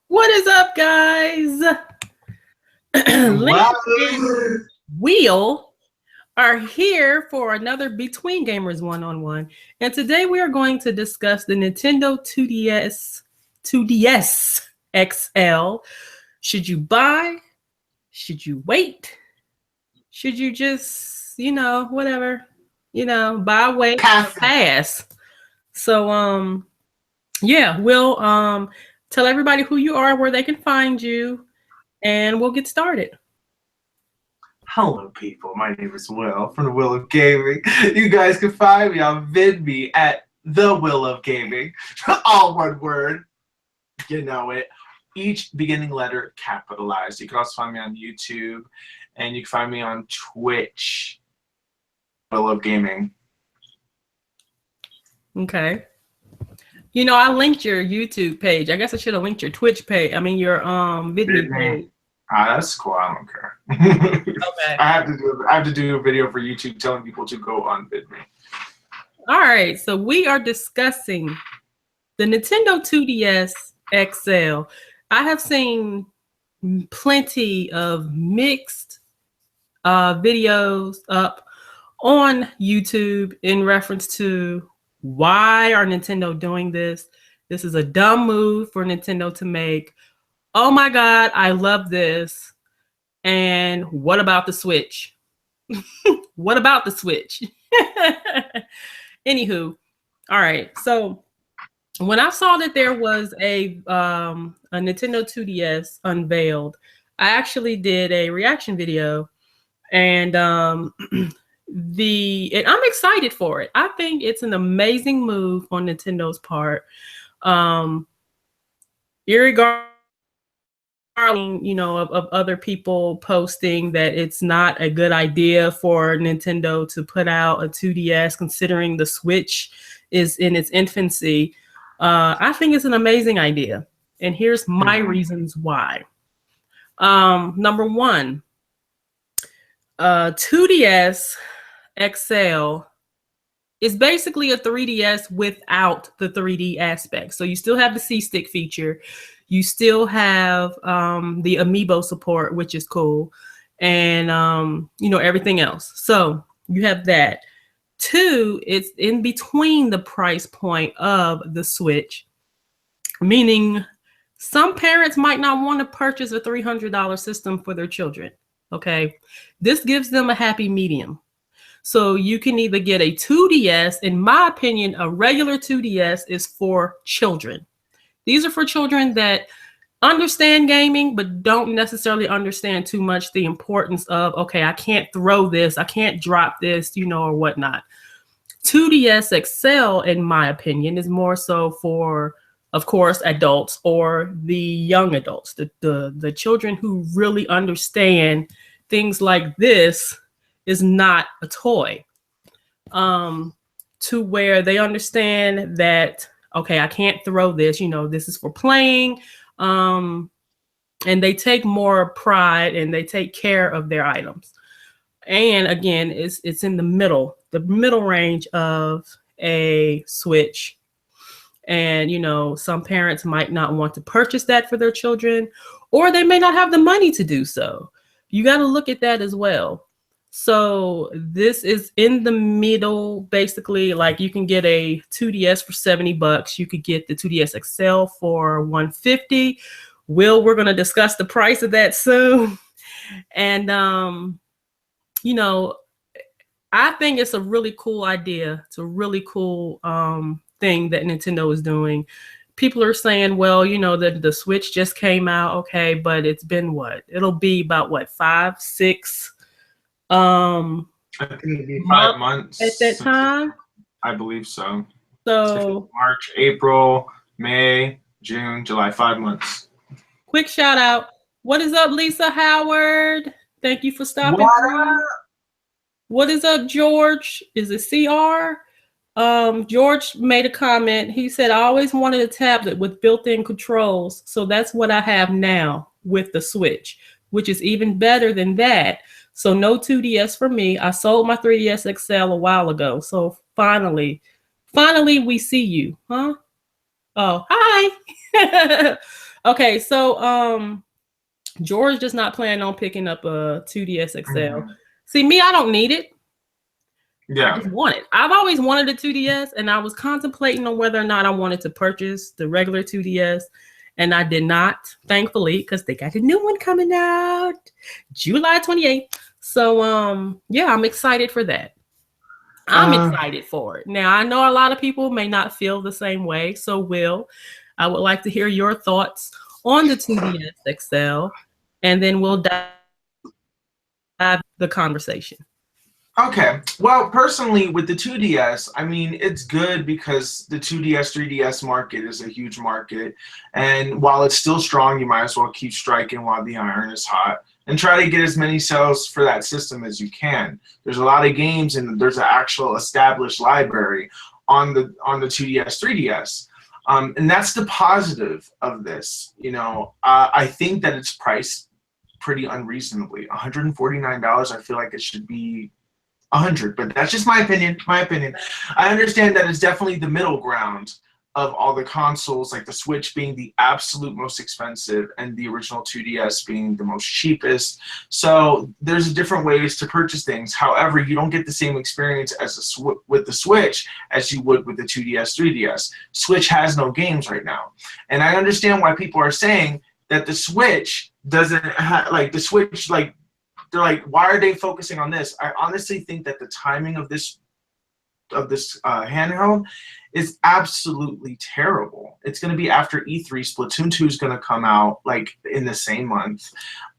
What is up, guys? Lance and Wheel are here for another Between Gamers one-on-one. And today we are going to discuss the Nintendo 2DS XL. Should you buy? Should you wait? Should you just, whatever, buy, wait, pass? So, yeah, we'll tell everybody who you are, where they can find you, and we'll get started. Hello, people. My name is Will from the Will of Gaming. You guys can find me on VidMe at The Will of Gaming. All one word. You know it. Each beginning letter capitalized. You can also find me on YouTube, and you can find me on Twitch. Will of Gaming. Okay. I linked your YouTube page. I guess I should have linked your Twitch page. I mean, your VidMe page. That's cool. I don't care. Okay. I have to do a video for YouTube telling people to go on VidMe. All right. So we are discussing the Nintendo 2DS XL. I have seen plenty of mixed videos up on YouTube in reference to why are Nintendo doing this? This is a dumb move for Nintendo to make. Oh my God, I love this. And what about the Switch? What about the Switch? Anywho, all right. So when I saw that there was a Nintendo 2DS unveiled, I actually did a reaction video, and I'm excited for it. I think it's an amazing move on Nintendo's part. Irregardless, of other people posting that it's not a good idea for Nintendo to put out a 2DS, considering the Switch is in its infancy. I think it's an amazing idea, and here's my reasons why. Number one, 2DS XL is basically a 3DS without the 3D aspect. So you still have the C-Stick feature. You still have the Amiibo support, which is cool. And, everything else. So you have that. Two, it's in between the price point of the Switch, meaning some parents might not want to purchase a $300 system for their children. Okay, this gives them a happy medium. So you can either get a 2DS. In my opinion, a regular 2DS is for children. These are for children that understand gaming, but don't necessarily understand too much the importance of, okay, I can't throw this, I can't drop this, or whatnot. 2DS XL, in my opinion, is more so for, of course, adults or the young adults, the children who really understand things like this is not a toy, to where they understand that, okay, I can't throw this, this is for playing, and they take more pride and they take care of their items. And again, it's in the middle range of a Switch. And, some parents might not want to purchase that for their children, or they may not have the money to do so. You got to look at that as well. So this is in the middle, basically. Like, you can get a 2DS for $70. You could get the 2DS XL for $150. We're going to discuss the price of that soon. And, I think it's a really cool idea. It's a really cool thing that Nintendo is doing. People are saying, well, the Switch just came out. Okay, but it's been what? It'll be about 5, 6 I think it'd be 5 months at that time. I believe so. So March, April, May, June, July, 5 months. Quick shout out. What is up, Lisa Howard? Thank you for stopping through. What is up, George? Is it CR? George made a comment. He said, I always wanted a tablet with built-in controls. So that's what I have now with the Switch, which is even better than that. So no 2DS for me. I sold my 3DS XL a while ago. So finally we see you, huh? Oh, hi. Okay, so George does not plan on picking up a 2DS XL. Mhm. See, me, I don't need it. I Yeah. just want it. I've always wanted a 2DS, and I was contemplating on whether or not I wanted to purchase the regular 2DS, and I did not, thankfully, because they got a new one coming out July 28th. So yeah, I'm excited for that. I'm excited for it. Now, I know a lot of people may not feel the same way. So, Will, I would like to hear your thoughts on the 2DS XL, and then we'll dive the conversation. Okay. Well, personally, with the 2DS, I mean, it's good because the 2DS, 3DS market is a huge market. And while it's still strong, you might as well keep striking while the iron is hot and try to get as many sales for that system as you can. There's a lot of games and there's an actual established library on the 2DS, 3DS. And that's the positive of this. You know, I think that it's priced pretty unreasonably. $149, I feel like it should be 100, but that's just my opinion. My opinion. I understand that it's definitely the middle ground of all the consoles, like the Switch being the absolute most expensive and the original 2DS being the most cheapest. So there's different ways to purchase things. However, you don't get the same experience as with the Switch as you would with the 2DS, 3DS. Switch has no games right now, and I understand why people are saying that the Switch doesn't like the Switch like. They're like, why are they focusing on this? I honestly think that the timing of this handheld is absolutely terrible. It's going to be after E3. Splatoon 2 is going to come out like in the same month.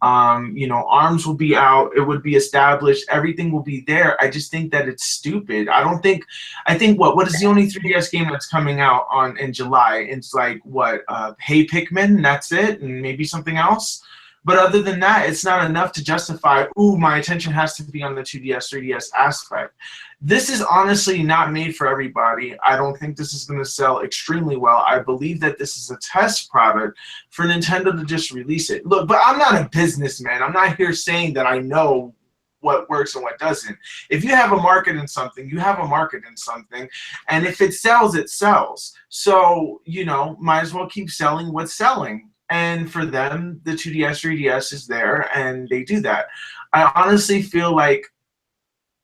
You know, ARMS will be out. It would be established. Everything will be there. I just think that it's stupid. I think what is the only 3DS game that's coming out in July? It's like what, Hey Pikmin, that's it, and maybe something else. But other than that, it's not enough to justify, ooh, my attention has to be on the 2DS, 3DS aspect. This is honestly not made for everybody. I don't think this is going to sell extremely well. I believe that this is a test product for Nintendo to just release it. Look, but I'm not a businessman. I'm not here saying that I know what works and what doesn't. If you have a market in something, you have a market in something. And if it sells, it sells. So, you know, might as well keep selling what's selling. And for them, the 2DS, 3DS is there, and they do that. I honestly feel like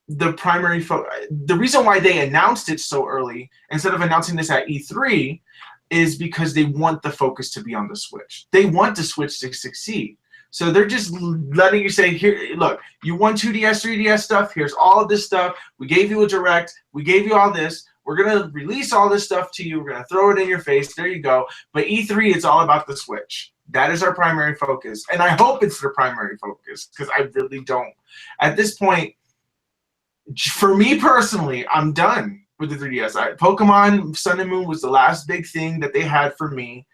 the reason why they announced it so early, instead of announcing this at E3, is because they want the focus to be on the Switch. They want the Switch to succeed. So they're just letting you say, here, look, you want 2DS, 3DS stuff, here's all of this stuff. We gave you a Direct. We gave you all this. We're going to release all this stuff to you. We're going to throw it in your face. There you go. But E3, it's all about the Switch. That is our primary focus. And I hope it's their primary focus because I really don't. At this point, for me personally, I'm done with the 3DS. Pokemon Sun and Moon was the last big thing that they had for me.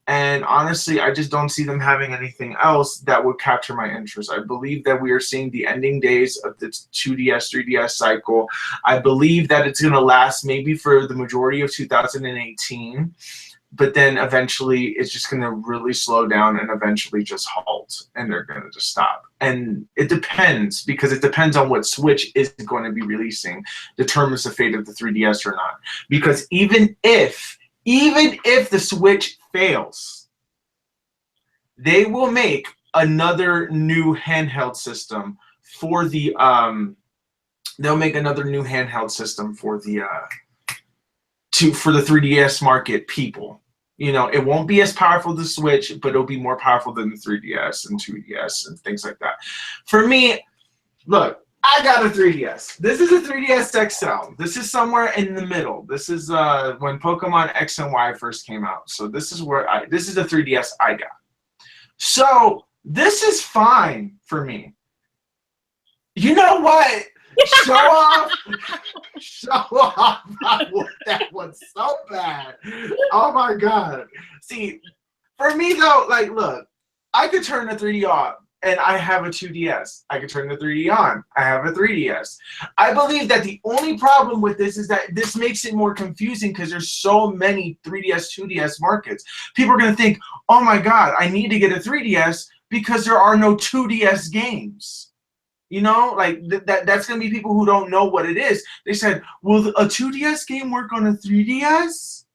And honestly, I just don't see them having anything else that would capture my interest. I believe that we are seeing the ending days of the 2DS, 3DS cycle. I believe that it's going to last maybe for the majority of 2018. But then eventually it's just going to really slow down and eventually just halt. And they're going to just stop. And it depends, because it depends on what Switch is going to be releasing, determines the fate of the 3DS or not. Because even if the Switch fails, they will make another new handheld system for the they'll make another new handheld system for the 3DS market people. You know, it won't be as powerful as the Switch, but it'll be more powerful than the 3DS and 2DS and things like that. For me, look, I got a 3DS. This is a 3DS XL. This is somewhere in the middle. This is when Pokemon X and Y first came out. So this is the 3DS I got. So this is fine for me. You know what? Show off. I want that one so bad. Oh my god. See, for me though, like, look, I could turn the 3D off and I have a 2DS. I could turn the 3D on. I have a 3DS. I believe that the only problem with this is that this makes it more confusing because there's so many 3DS, 2DS markets. People are going to think, oh my god, I need to get a 3DS because there are no 2DS games. You know, like that's going to be people who don't know what it is. They said, will a 2DS game work on a 3DS?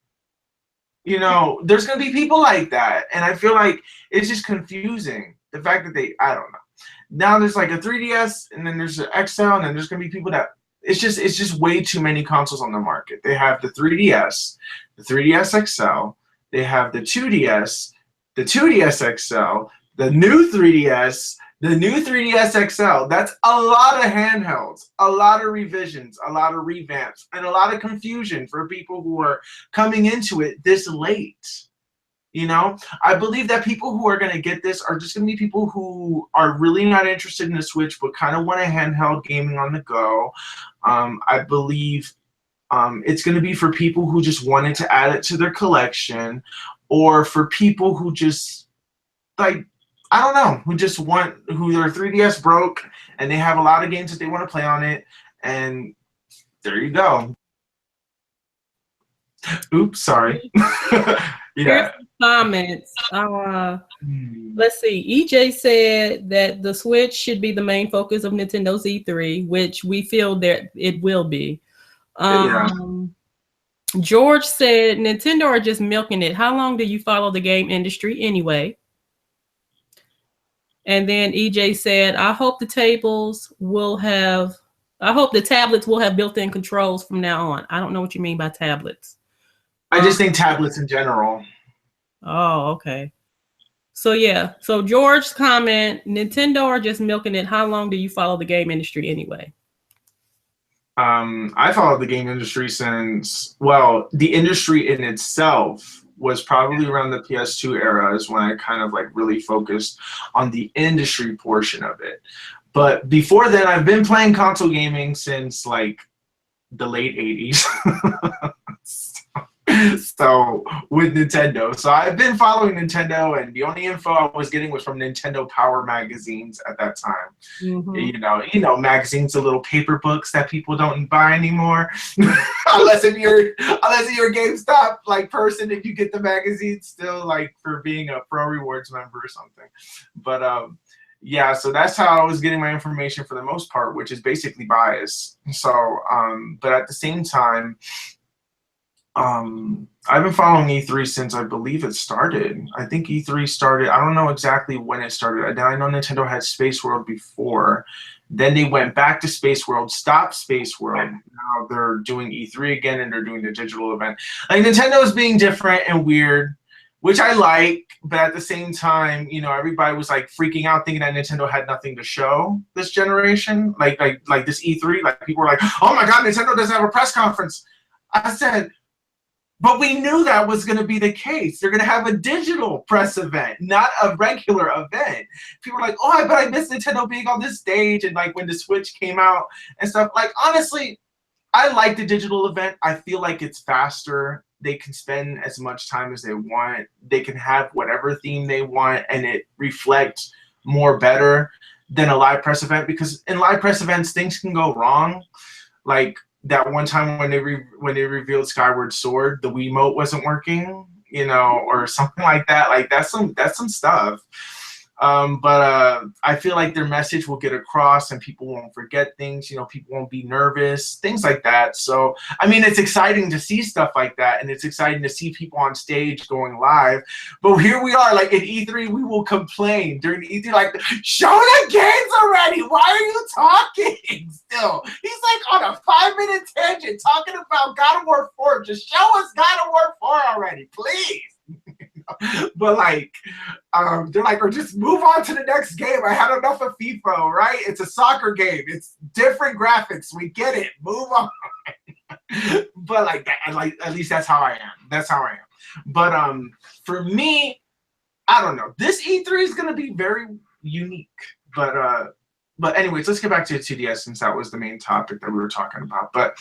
You know, there's going to be people like that. And I feel like it's just confusing. The fact that I don't know. Now there's like a 3DS and then there's an XL and then there's going to be people that, it's just way too many consoles on the market. They have the 3DS, the 3DS XL, they have the 2DS, the 2DS XL, the new 3DS, the new 3DS XL. That's a lot of handhelds, a lot of revisions, a lot of revamps, and a lot of confusion for people who are coming into it this late. You know, I believe that people who are going to get this are just going to be people who are really not interested in the Switch, but kind of want a handheld gaming on the go. I believe it's going to be for people who just wanted to add it to their collection, or for people who just, like, I don't know, who their 3DS broke and they have a lot of games that they want to play on it. And there you go. Oops, sorry. Yeah. Comments. Let's see. EJ said that the Switch should be the main focus of Nintendo's E3, which we feel that it will be. George said Nintendo are just milking it. How long do you follow the game industry anyway? And then EJ said, I hope the tablets will have built-in controls from now on. I don't know what you mean by tablets. I just think tablets in general. Oh, okay. So yeah. So George's comment, Nintendo are just milking it. How long do you follow the game industry anyway? I followed the game industry since, well, the industry in itself was probably around the PS2 era is when I kind of like really focused on the industry portion of it. But before then, I've been playing console gaming since like the late 80s. So with Nintendo, so I've been following Nintendo, and the only info I was getting was from Nintendo Power magazines at that time. Mm-hmm. You know, magazines, the little paper books that people don't buy anymore, unless if you're a GameStop like person, if you get the magazine still, like for being a Pro Rewards member or something. But yeah, so that's how I was getting my information for the most part, which is basically biased. So, but at the same time, I've been following E3 since I believe it started. I think E3 started, I don't know exactly when it started. I know Nintendo had Space World before. Then they went back to Space World, stopped Space World. Now they're doing E3 again, and they're doing the digital event. Like, Nintendo is being different and weird, which I like, but at the same time, you know, everybody was like freaking out thinking that Nintendo had nothing to show this generation. Like this E3, like people were like, oh my God, Nintendo doesn't have a press conference. I said, but we knew that was going to be the case. They're going to have a digital press event, not a regular event. People are like, oh, I bet I missed Nintendo being on this stage, and like when the Switch came out and stuff. Like, honestly, I like the digital event. I feel like it's faster. They can spend as much time as they want. They can have whatever theme they want, and it reflects more better than a live press event, because in live press events, things can go wrong. Like, that one time when they revealed Skyward Sword, the Wiimote wasn't working, you know, or something like that. Like, that's some stuff. But I feel like their message will get across, and people won't forget things. You know, people won't be nervous, things like that. So, I mean, it's exciting to see stuff like that, and it's exciting to see people on stage going live. But here we are, like, at E3, we will complain during the E3, like, show the games already. Why are you talking still? He's like on a 5-minute tangent talking about God of War 4. Just show us God of War 4 already, please. But like, they're like, or just move on to the next game. I had enough of FIFA, right? It's a soccer game. It's different graphics. We get it. Move on. But like that, like, at least that's how I am. That's how I am. But for me, I don't know. This E3 is gonna be very unique. But anyways, let's get back to the 2DS, since that was the main topic that we were talking about. But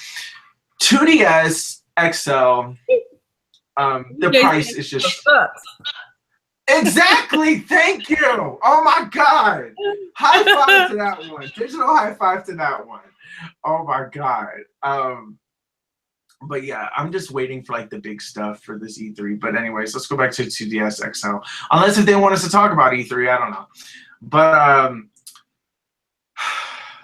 2DS XL. The price is just exactly. Thank you. Oh my God! High five to that one. Digital high five to that one. Oh my God. But yeah, I'm just waiting for like the big stuff for this E3. But anyways, let's go back to 2DS XL. Unless if they want us to talk about E3, I don't know. But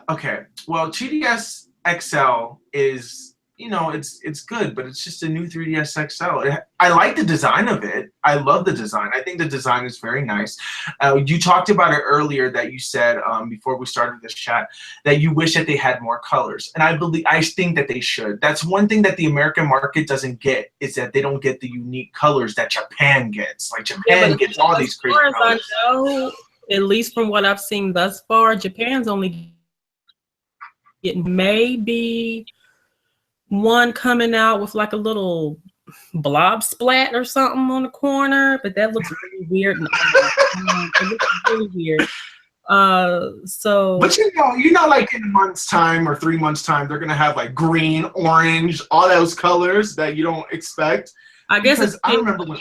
okay. Well, 2DS XL is, you know, it's good, but it's just a new 3DS XL. I like the design of it. I love the design. I think the design is very nice. You talked about it earlier that you said before we started this chat that you wish that they had more colors, and I think that they should. That's one thing that the American market doesn't get, is that they don't get the unique colors that Japan gets. Like Japan gets all these crazy colors. As I know, at least from what I've seen thus far, Japan's only getting maybe one coming out with like a little blob splat or something on the corner, but that looks really weird. It looks really weird. But you know, like in a month's time or 3 months' time, they're gonna have like green, orange, all those colors that you don't expect. I guess it's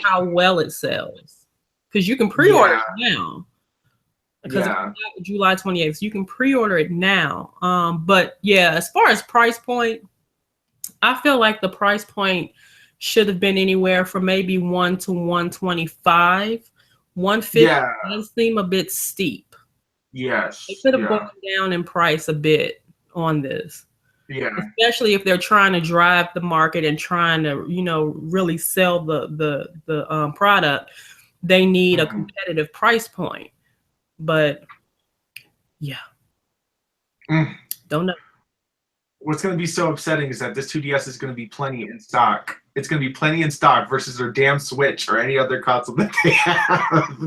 how well it sells, because you can pre-order it now. Because it's July 28th, so you can pre-order it now. But yeah, as far as price point, I feel like the price point should have been anywhere from maybe 1 to 125. 150 does seem a bit steep. Yes. They could have gone down in price a bit on this. Yeah. Especially if they're trying to drive the market and trying to, you know, really sell the product, they need a competitive price point. But yeah, don't know. What's going to be so upsetting is that this 2DS is going to be plenty in stock. It's going to be plenty in stock versus their damn Switch or any other console that they have.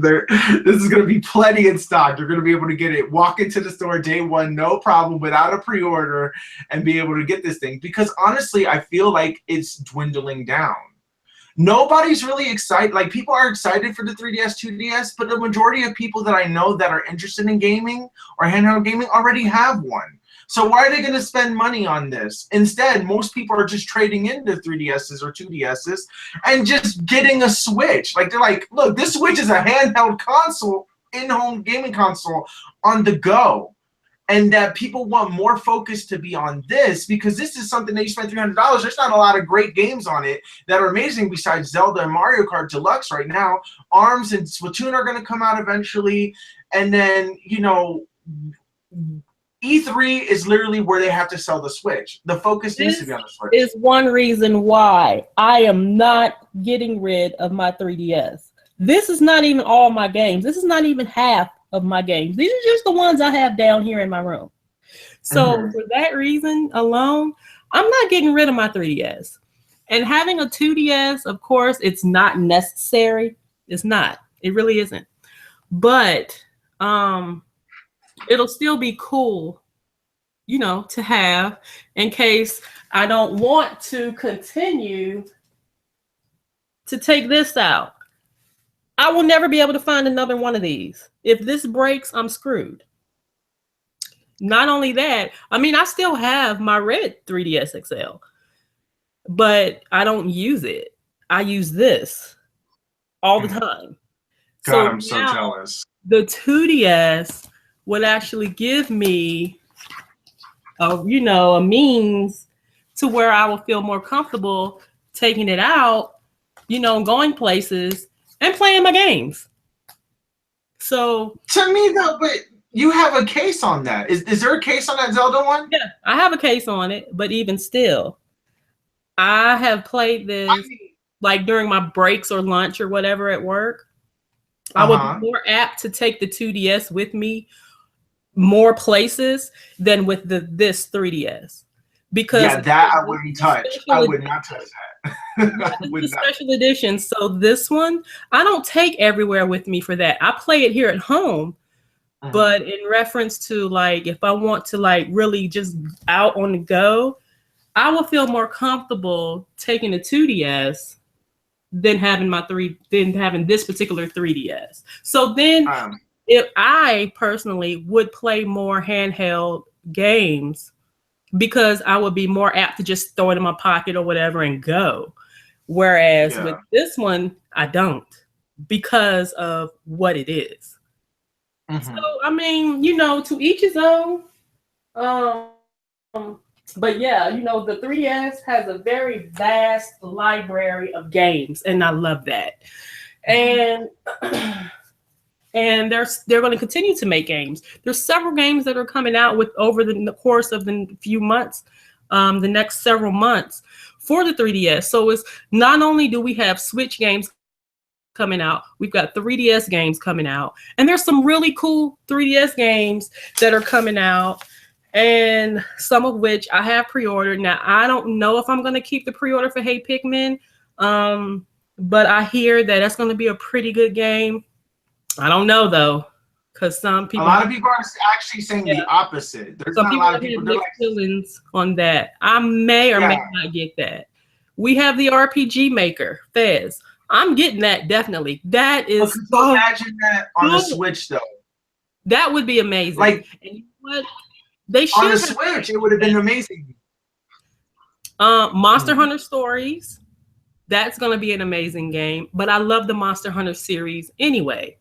This is going to be plenty in stock. You're going to be able to get it, walk into the store day one, no problem, without a pre-order, and be able to get this thing. Because honestly, I feel like it's dwindling down. Nobody's really excited. Like, people are excited for the 3DS, 2DS, but the majority of people that I know that are interested in gaming or handheld gaming already have one. So why are they going to spend money on this? Instead, most people are just trading into 3DSs or 2DSs and just getting a Switch. Like, they're like, look, this Switch is a handheld console, in-home gaming console on the go. And that people want more focus to be on this, because this is something that you spend $300. There's not a lot of great games on it that are amazing besides Zelda and Mario Kart Deluxe right now. ARMS and Splatoon are going to come out eventually. And then, you know, E3 is literally where they have to sell the Switch. The focus needs to be on the Switch. Is one reason why I am not getting rid of my 3DS. This is not even all my games. This is not even half of my games. These are just the ones I have down here in my room. So for that reason alone, I'm not getting rid of my 3DS. And having a 2DS, of course, it's not necessary. It's not. It really isn't. But it'll still be cool, you know, to have in case I don't want to continue to take this out. I will never be able to find another one of these. If this breaks, I'm screwed. Not only that, I mean, I still have my red 3DS XL, but I don't use it. I use this all the time. God, so I'm so jealous. The 2DS would actually give me a means to where I will feel more comfortable taking it out, you know, going places and playing my games. So to me though, but you have a case on that. Is there a case on that Zelda one? Yeah, I have a case on it, but even still, I have played this like during my breaks or lunch or whatever at work. I would be more apt to take the 2DS with me more places than with this 3DS. Because that I wouldn't touch. I would not touch that. It's a special edition. So this one, I don't take everywhere with me for that. I play it here at home. But in reference to like, if I want to like really just out on the go, I will feel more comfortable taking a 2DS than having this particular 3DS. So then if I personally would play more handheld games, because I would be more apt to just throw it in my pocket or whatever and go. Whereas with this one, I don't, because of what it is. So, I mean, you know, to each his own. But yeah, you know, the 3DS has a very vast library of games, and I love that. And they're going to continue to make games. There's several games that are coming out over the course of the few months. the next several months for the 3DS. So it's not only do we have Switch games coming out, we've got 3DS games coming out, and there's some really cool 3DS games that are coming out, and some of which I have pre-ordered. Now, I don't know if I'm going to keep the pre-order for Hey Pikmin, but I hear that that's going to be a pretty good game. I don't know though, because some people, a lot of people are actually saying the opposite. There's some not a people lot have of people mixed like, feelings on that. I may or may not get that. We have the RPG Maker, Fez. I'm getting that, definitely. That is so imagine that on the Switch though. That would be amazing. Like, and you know what? They should on the Switch, it would have been amazing. Monster Hunter Stories. That's going to be an amazing game. But I love the Monster Hunter series anyway.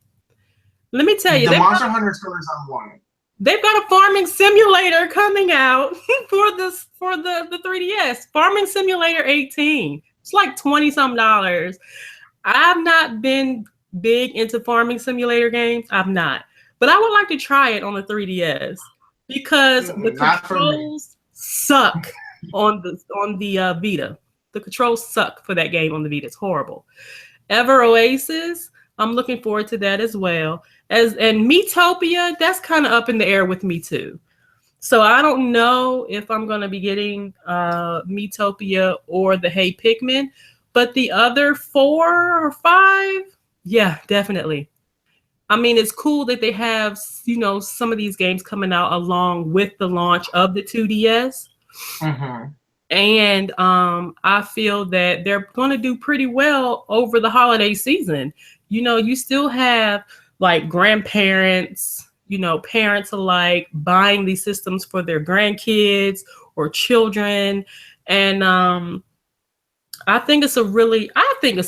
Let me tell you, the Monster Hunter Stories I'm wanting. They've got a farming simulator coming out for the 3DS. Farming Simulator 18. It's like $20-some. I've not been big into farming simulator games. I'm not. But I would like to try it on the 3DS because the controls suck on the Vita. The controls suck for that game on the Vita. It's horrible. Ever Oasis, I'm looking forward to that as well. And Miitopia, that's kind of up in the air with me too. So I don't know if I'm going to be getting Miitopia or the Hey Pikmin, but the other 4 or 5, yeah, definitely. I mean, it's cool that they have, you know, some of these games coming out along with the launch of the 2DS. Mm-hmm. And I feel that they're going to do pretty well over the holiday season. You know, you still have like grandparents, you know, parents alike buying these systems for their grandkids or children. And I think it's a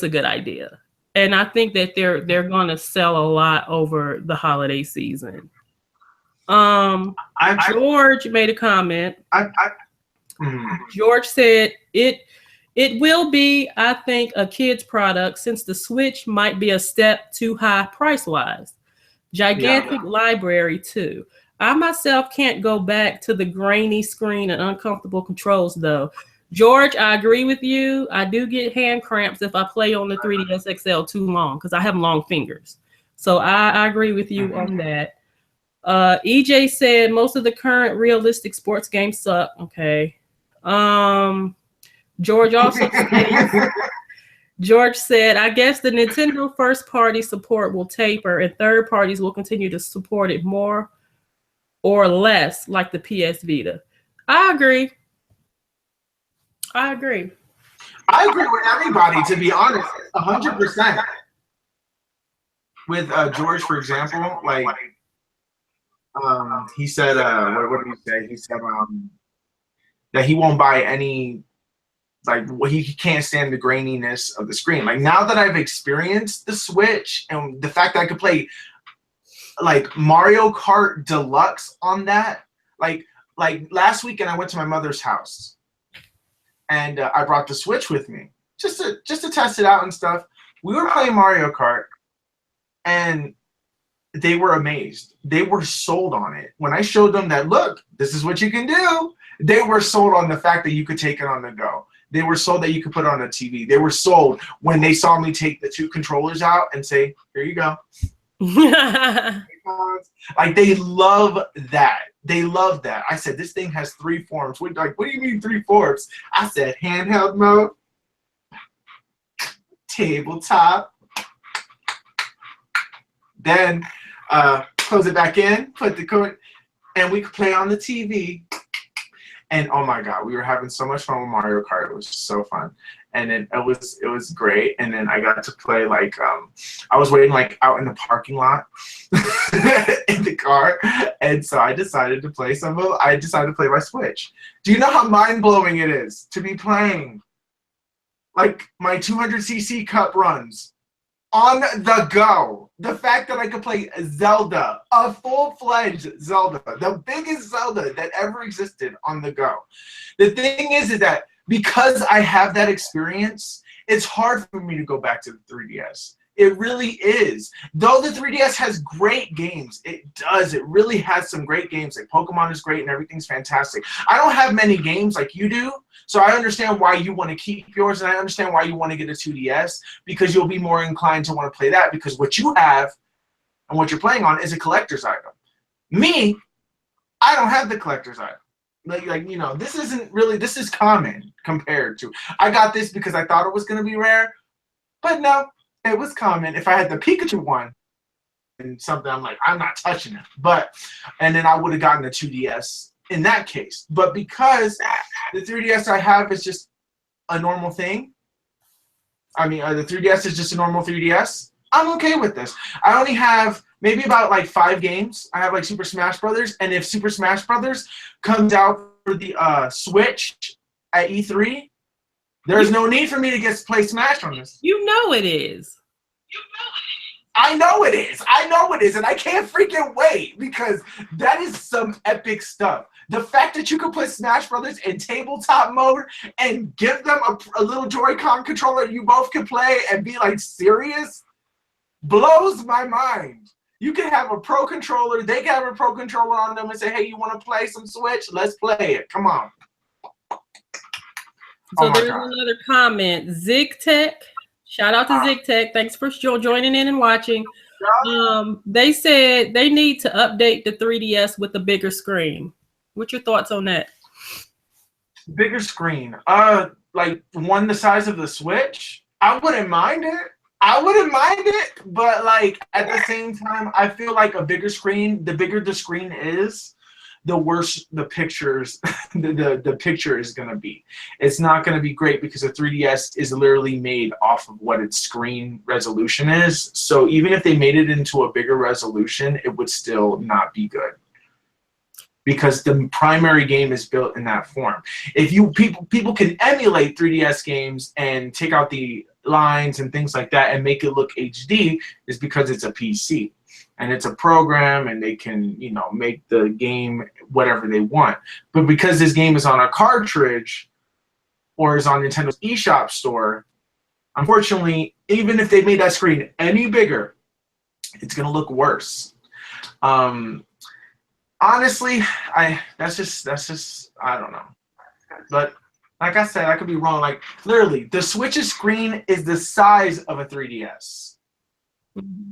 good idea. And I think that they're going to sell a lot over the holiday season. George made a comment. George said it will be, I think, a kid's product since the Switch might be a step too high price-wise. Gigantic library, too. I myself can't go back to the grainy screen and uncomfortable controls, though. George, I agree with you. I do get hand cramps if I play on the 3DS XL too long because I have long fingers. So I agree with you on that. EJ said most of the current realistic sports games suck. Okay. George also said, George said, I guess the Nintendo first party support will taper and third parties will continue to support it more or less like the PS Vita. I agree. I agree with everybody, to be honest, 100%. With George, for example, like he said, what did he say? He said that he won't buy any, like he can't stand the graininess of the screen. Like now that I've experienced the Switch and the fact that I could play like Mario Kart Deluxe on that, like last weekend I went to my mother's house. And I brought the Switch with me just to test it out and stuff. We were playing Mario Kart, and they were amazed. They were sold on it. When I showed them that, look, this is what you can do, they were sold on the fact that you could take it on the go. They were sold that you could put it on a TV. They were sold when they saw me take the 2 controllers out and say, here you go. Like they love that. They love that. I said, this thing has 3 forms. What do you mean 3 forms? I said, handheld mode, tabletop, then close it back in, put the code, and we could play on the TV. And oh my God, we were having so much fun with Mario Kart. It was so fun. And then it was great. And then I got to play like I was waiting like out in the parking lot in the car, and so I decided to play my Switch. Do you know how mind blowing it is to be playing like my 200cc cup runs on the go? The fact that I could play Zelda, a full-fledged Zelda, the biggest Zelda that ever existed on the go. The thing is that because I have that experience, it's hard for me to go back to the 3DS. It really is. Though the 3DS has great games, it does. It really has some great games. Like Pokemon is great and everything's fantastic. I don't have many games like you do, so I understand why you want to keep yours, and I understand why you want to get a 2DS, because you'll be more inclined to want to play that, because what you have and what you're playing on is a collector's item. Me, I don't have the collector's item. Like you know, this is common compared to. I got this because I thought it was going to be rare, but no. It was common. If I had the Pikachu one and something, I'm like, I'm not touching it. And then I would have gotten a 2DS in that case. But because the 3DS I have is just a normal thing, I mean, the 3DS is just a normal 3DS, I'm okay with this. I only have maybe about like 5 games. I have like Super Smash Brothers, and if Super Smash Brothers comes out for the Switch at E3, there's no need for me to play Smash on this. You know it is. I know it is. I know it is. And I can't freaking wait, because that is some epic stuff. The fact that you can put Smash Brothers in tabletop mode and give them a little Joy-Con controller you both can play and be like serious blows my mind. You can have a pro controller. They can have a pro controller on them and say, hey, you want to play some Switch? Let's play it. Come on. So there's another comment. ZigTech, shout out to ZigTech. Thanks for joining in and watching. They said they need to update the 3DS with a bigger screen. What's your thoughts on that? Bigger screen. Like one the size of the Switch? I wouldn't mind it. But like at the same time, I feel like a bigger screen, the bigger the screen is, the worse the pictures, the picture is going to be. It's not going to be great, because a 3DS is literally made off of what its screen resolution is. So even if they made it into a bigger resolution, it would still not be good, because the primary game is built in that form. If people can emulate 3DS games and take out the lines and things like that and make it look HD, is because it's a PC. And it's a program, and they can, you know, make the game whatever they want. But because this game is on a cartridge or is on Nintendo's eShop store, unfortunately, even if they made that screen any bigger, it's gonna look worse. Honestly, that's just I don't know. But like I said, I could be wrong. Like literally, the Switch's screen is the size of a 3DS.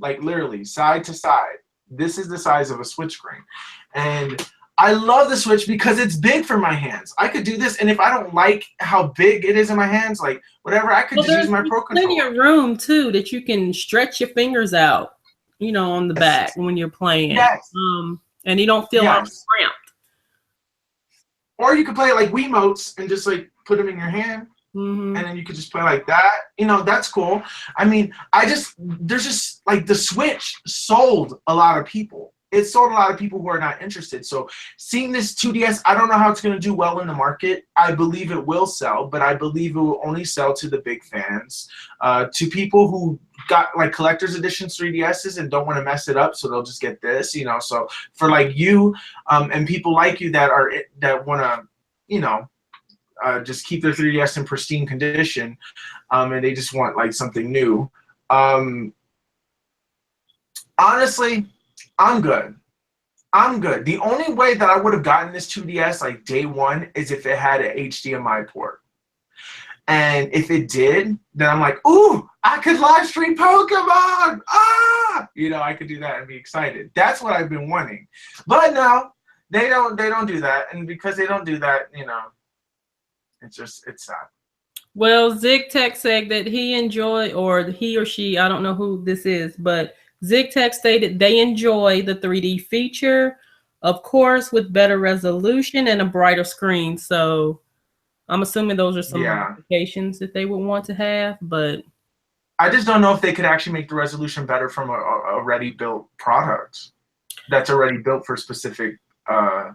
Like literally side to side. This is the size of a Switch screen. And I love the Switch because it's big for my hands. I could do this, and if I don't like how big it is in my hands, like whatever, I could just use my Pro Controller. There's plenty of room too that you can stretch your fingers out, you know, on the back when you're playing. Yes. And you don't feel like cramped. Or you could play like Wiimotes and just like put them in your hand. Mm-hmm. And then you could just play like that. You know, that's cool. I mean, there's just like the Switch sold a lot of people. It sold a lot of people who are not interested. So seeing this 2DS, I don't know how it's going to do well in the market. I believe it will sell, but I believe it will only sell to the big fans, to people who got like collector's edition 3DSs and don't want to mess it up, so they'll just get this, you know. So for like you and people like you that want to, you know, just keep their 3DS in pristine condition, and they just want like something new. Honestly, I'm good. The only way that I would have gotten this 2DS like day one is if it had an HDMI port. And if it did, then I'm like, ooh, I could live stream Pokemon! Ah! You know, I could do that and be excited. That's what I've been wanting. But no, they don't do that. And because they don't do that, you know, it's sad. Well, ZigTech said that he or she, I don't know who this is, but ZigTech stated they enjoy the 3D feature, of course, with better resolution and a brighter screen. So I'm assuming those are some modifications that they would want to have, but I just don't know if they could actually make the resolution better from a already built product that's already built for specific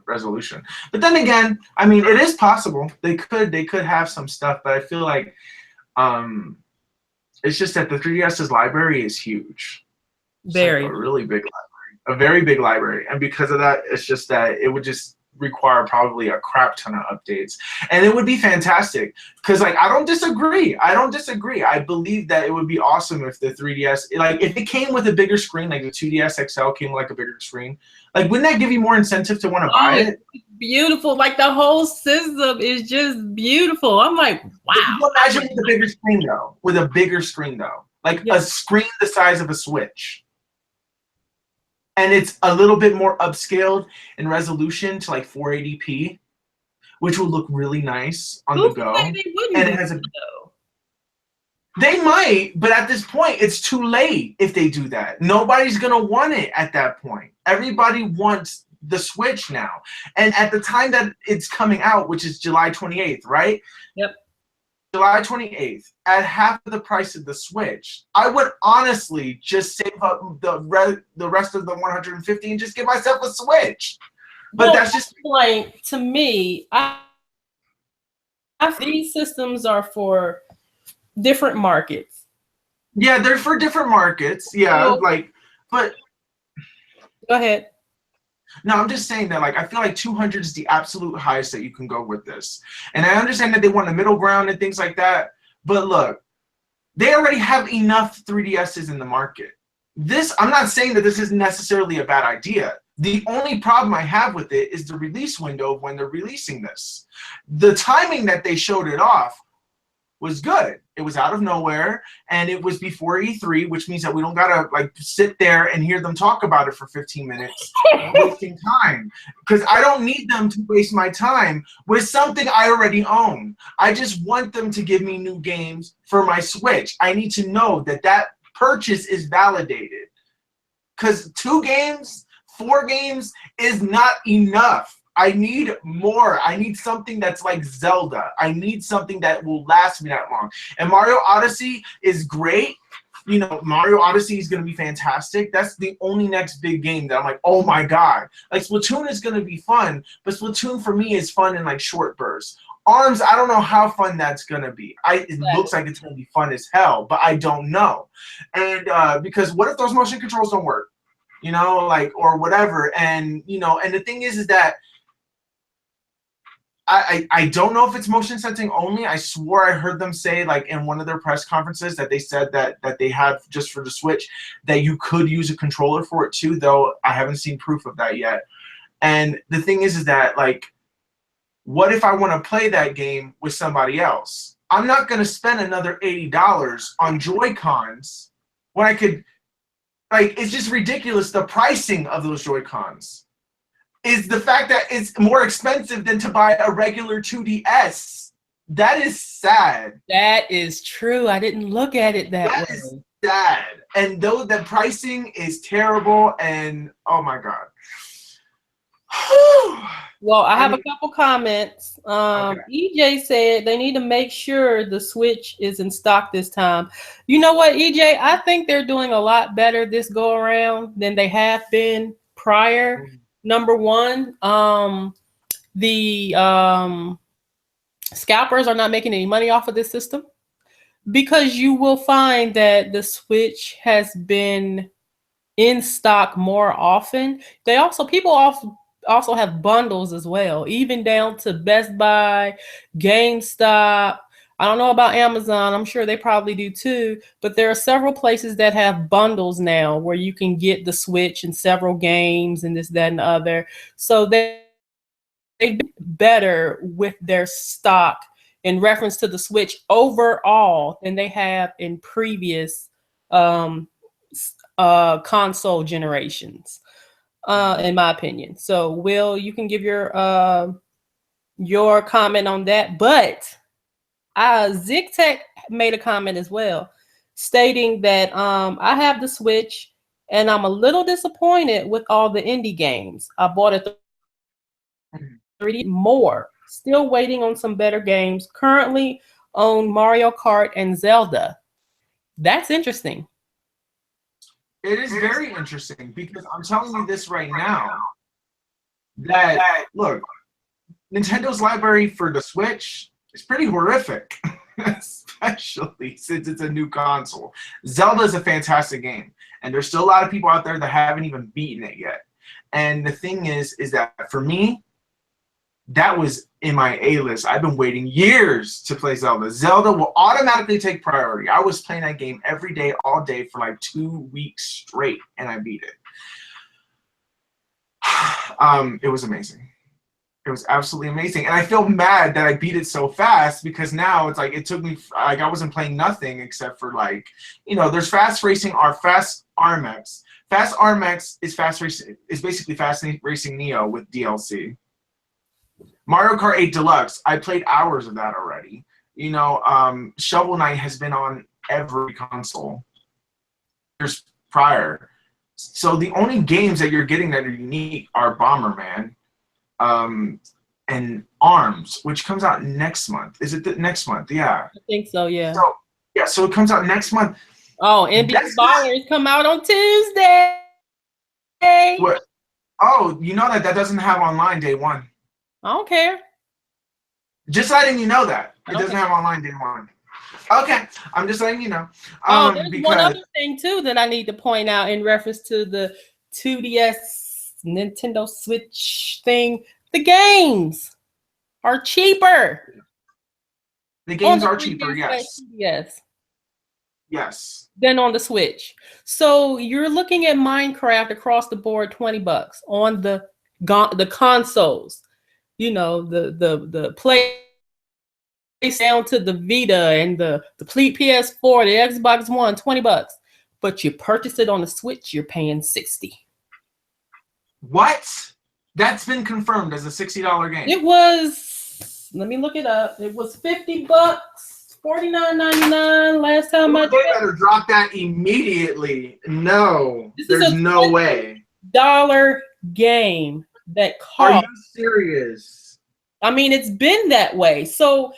resolution. But then again, I mean, it is possible. They could have some stuff, but I feel like it's just that the 3DS's library is huge. Very. Like a really big library. A very big library. And because of that, it's just that it would just require probably a crap ton of updates, and it would be fantastic. Because like I don't disagree. I believe that it would be awesome if the 3DS, like if it came with a bigger screen, like the 2DS XL came with like a bigger screen. Like wouldn't that give you more incentive to want to buy it? Beautiful. Like the whole system is just beautiful. I'm like, wow. Imagine with a bigger screen though. With a bigger screen though. Like a screen the size of a Switch. And it's a little bit more upscaled in resolution to like 480p, which would look really nice on the go. And it has a They might, but at this point, it's too late if they do that. Nobody's going to want it at that point. Everybody wants the Switch now. And at the time that it's coming out, which is July 28th, right? Yep. July 28th, at half of the price of the Switch, I would honestly just save up the rest of the 150 and just get myself a Switch. But that's just like, to me, these systems are for different markets. Yeah, they're for different markets. Yeah, like, but go ahead. No, I'm just saying that, like, I feel like 200 is the absolute highest that you can go with this. And I understand that they want a middle ground and things like that. But look, they already have enough 3DSs in the market. I'm not saying that this is necessarily a bad idea. The only problem I have with it is the release window of when they're releasing this. The timing that they showed it off was good. It was out of nowhere, and it was before E3, which means that we don't gotta like sit there and hear them talk about it for 15 minutes, wasting time. Because I don't need them to waste my time with something I already own. I just want them to give me new games for my Switch. I need to know that that purchase is validated. Because 2 games, 4 games is not enough. I need more. I need something that's like Zelda. I need something that will last me that long. And Mario Odyssey is great. You know, Mario Odyssey is going to be fantastic. That's the only next big game that I'm like, oh my God. Like Splatoon is going to be fun, but Splatoon for me is fun in like short bursts. ARMS, I don't know how fun that's going to be. It looks like it's going to be fun as hell, but I don't know. And because what if those motion controls don't work? You know, like, or whatever. And, you know, and the thing is that I don't know if it's motion sensing only. I swore I heard them say, like, in one of their press conferences that they said that they had just for the Switch that you could use a controller for it too, though I haven't seen proof of that yet. And the thing is that, like, what if I want to play that game with somebody else? I'm not going to spend another $80 on Joy-Cons when I could, like, it's just ridiculous. The pricing of those Joy-Cons is the fact that it's more expensive than to buy a regular 2DS. That is sad. That is true. I didn't look at it that way. That is sad. And though the pricing is terrible, and oh my God. Well, I have a couple comments. Okay. EJ said they need to make sure the Switch is in stock this time. You know what, EJ? I think they're doing a lot better this go around than they have been prior. Number one, the scalpers are not making any money off of this system, because you will find that the Switch has been in stock more often. People also have bundles as well, even down to Best Buy, GameStop. I don't know about Amazon. I'm sure they probably do too, but there are several places that have bundles now where you can get the Switch and several games and this, that, and the other. So they've been better with their stock in reference to the Switch overall than they have in previous console generations, in my opinion. So Will, you can give your comment on that, but ZigTech made a comment as well, stating that I have the Switch and I'm a little disappointed with all the indie games. I bought a 3D more. Still waiting on some better games. Currently own Mario Kart and Zelda. That's interesting. It is very interesting, because I'm telling you this right now, that, look, Nintendo's library for the Switch is pretty horrific, especially since it's a new console. Zelda is a fantastic game, and there's still a lot of people out there that haven't even beaten it yet. And the thing is that for me, that was in my A list. I've been waiting years to play Zelda. Zelda will automatically take priority. I was playing that game every day, all day for like 2 weeks straight, and I beat it. It was amazing. It was absolutely amazing. And I feel mad that I beat it so fast because now it's like it took me, like I wasn't playing nothing except for like, you know, there's Fast Racing or Fast RMX. Fast RMX is Fast Racing, is basically Fast Racing Neo with DLC. Mario Kart 8 Deluxe, I played hours of that already. You know, Shovel Knight has been on every console years prior. So the only games that you're getting that are unique are Bomberman, and ARMS, which comes out next month. Is it next month? Yeah. I think so, yeah. So it comes out next month. Oh, NBA Ballers come out on Tuesday. What? Oh, you know that doesn't have online day one. I don't care. Just letting you know that. It doesn't have online day one. Okay, I'm just letting you know. There's one other thing too that I need to point out in reference to the 2DS Nintendo Switch thing. The games are cheaper. The games are cheaper, yes. Yes. Yes. Than on the Switch. So you're looking at Minecraft across the board, $20 on the consoles. You know, the play down to the Vita and the PS4, the Xbox One, $20. But you purchase it on the Switch, you're paying $60. What? That's been confirmed as a $60 game. It was, let me look it up. It was $50, $49.99 last time I checked. They better drop that immediately. No, there's no way. $20 game that cost. Are you serious? I mean, it's been that way. So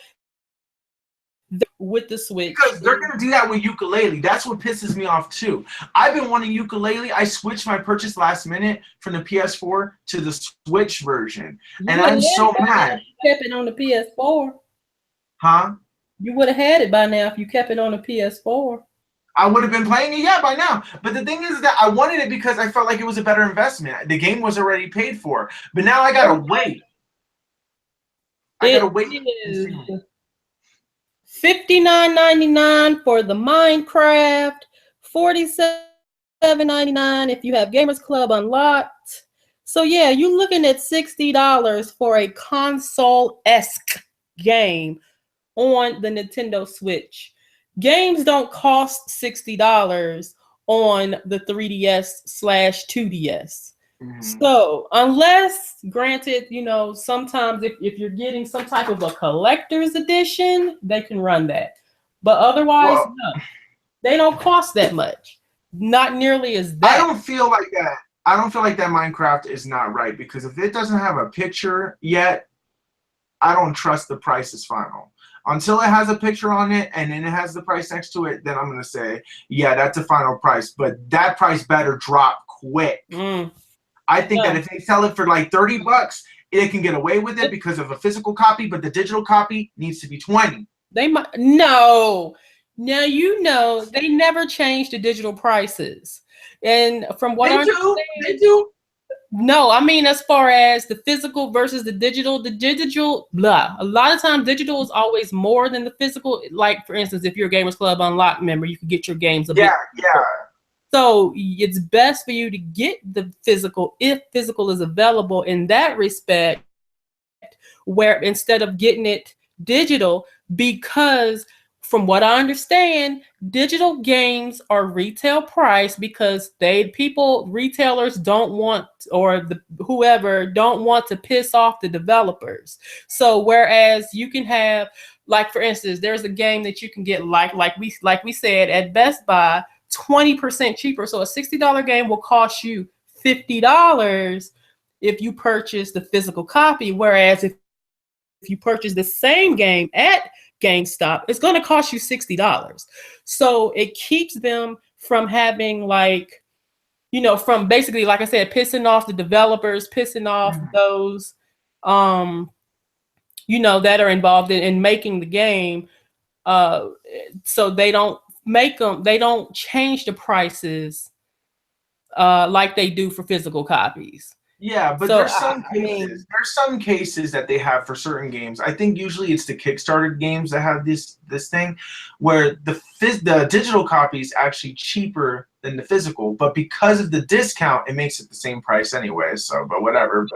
with the Switch, because they're gonna do that with ukulele. That's what pisses me off too. I've been wanting ukulele. I switched my purchase last minute from the PS4 to the Switch version, and I'm so mad. You kept it on the PS4, huh? You would have had it by now if you kept it on the PS4. I would have been playing it, yeah, by now. But the thing is that I wanted it because I felt like it was a better investment. The game was already paid for, but now I gotta wait. I gotta wait. $59.99 for the Minecraft, $47.99 if you have Gamers Club unlocked. So yeah, you're looking at $60 for a console-esque game on the Nintendo Switch. Games don't cost $60 on the 3DS/2DS. So unless, granted, you know, sometimes if you're getting some type of a collector's edition, they can run that. But otherwise, no, they don't cost that much. Not nearly as that. I don't feel like that. I don't feel like that Minecraft is not right, because if it doesn't have a picture yet, I don't trust the price is final. Until it has a picture on it and then it has the price next to it, then I'm going to say, yeah, that's a final price. But that price better drop quick. I think that if they sell it for like $30, it can get away with it because of a physical copy, but the digital copy needs to be $20. They might no. Now you know they never change the digital prices, and from what they do. No, I mean as far as the physical versus the digital, blah. A lot of times, digital is always more than the physical. Like for instance, if you're a Gamers Club Unlocked member, you can get your games a bit. Yeah. So it's best for you to get the physical if physical is available in that respect, where instead of getting it digital, because from what I understand, digital games are retail price because retailers don't want, or whoever don't want to piss off the developers. So whereas you can have, like for instance, there's a game that you can get like we said at Best Buy, 20% cheaper. So a $60 game will cost you $50 if you purchase the physical copy. Whereas if you purchase the same game at GameStop, it's going to cost you $60. So it keeps them from having from basically, like I said, pissing off the developers, pissing off those, that are involved in making the game. So they don't change the prices like they do for physical copies. Yeah, but So there's some I mean, cases that they have for certain games. I think usually it's the Kickstarter games that have this thing where the digital copy is actually cheaper than the physical, but because of the discount, it makes it the same price anyway. So, but whatever.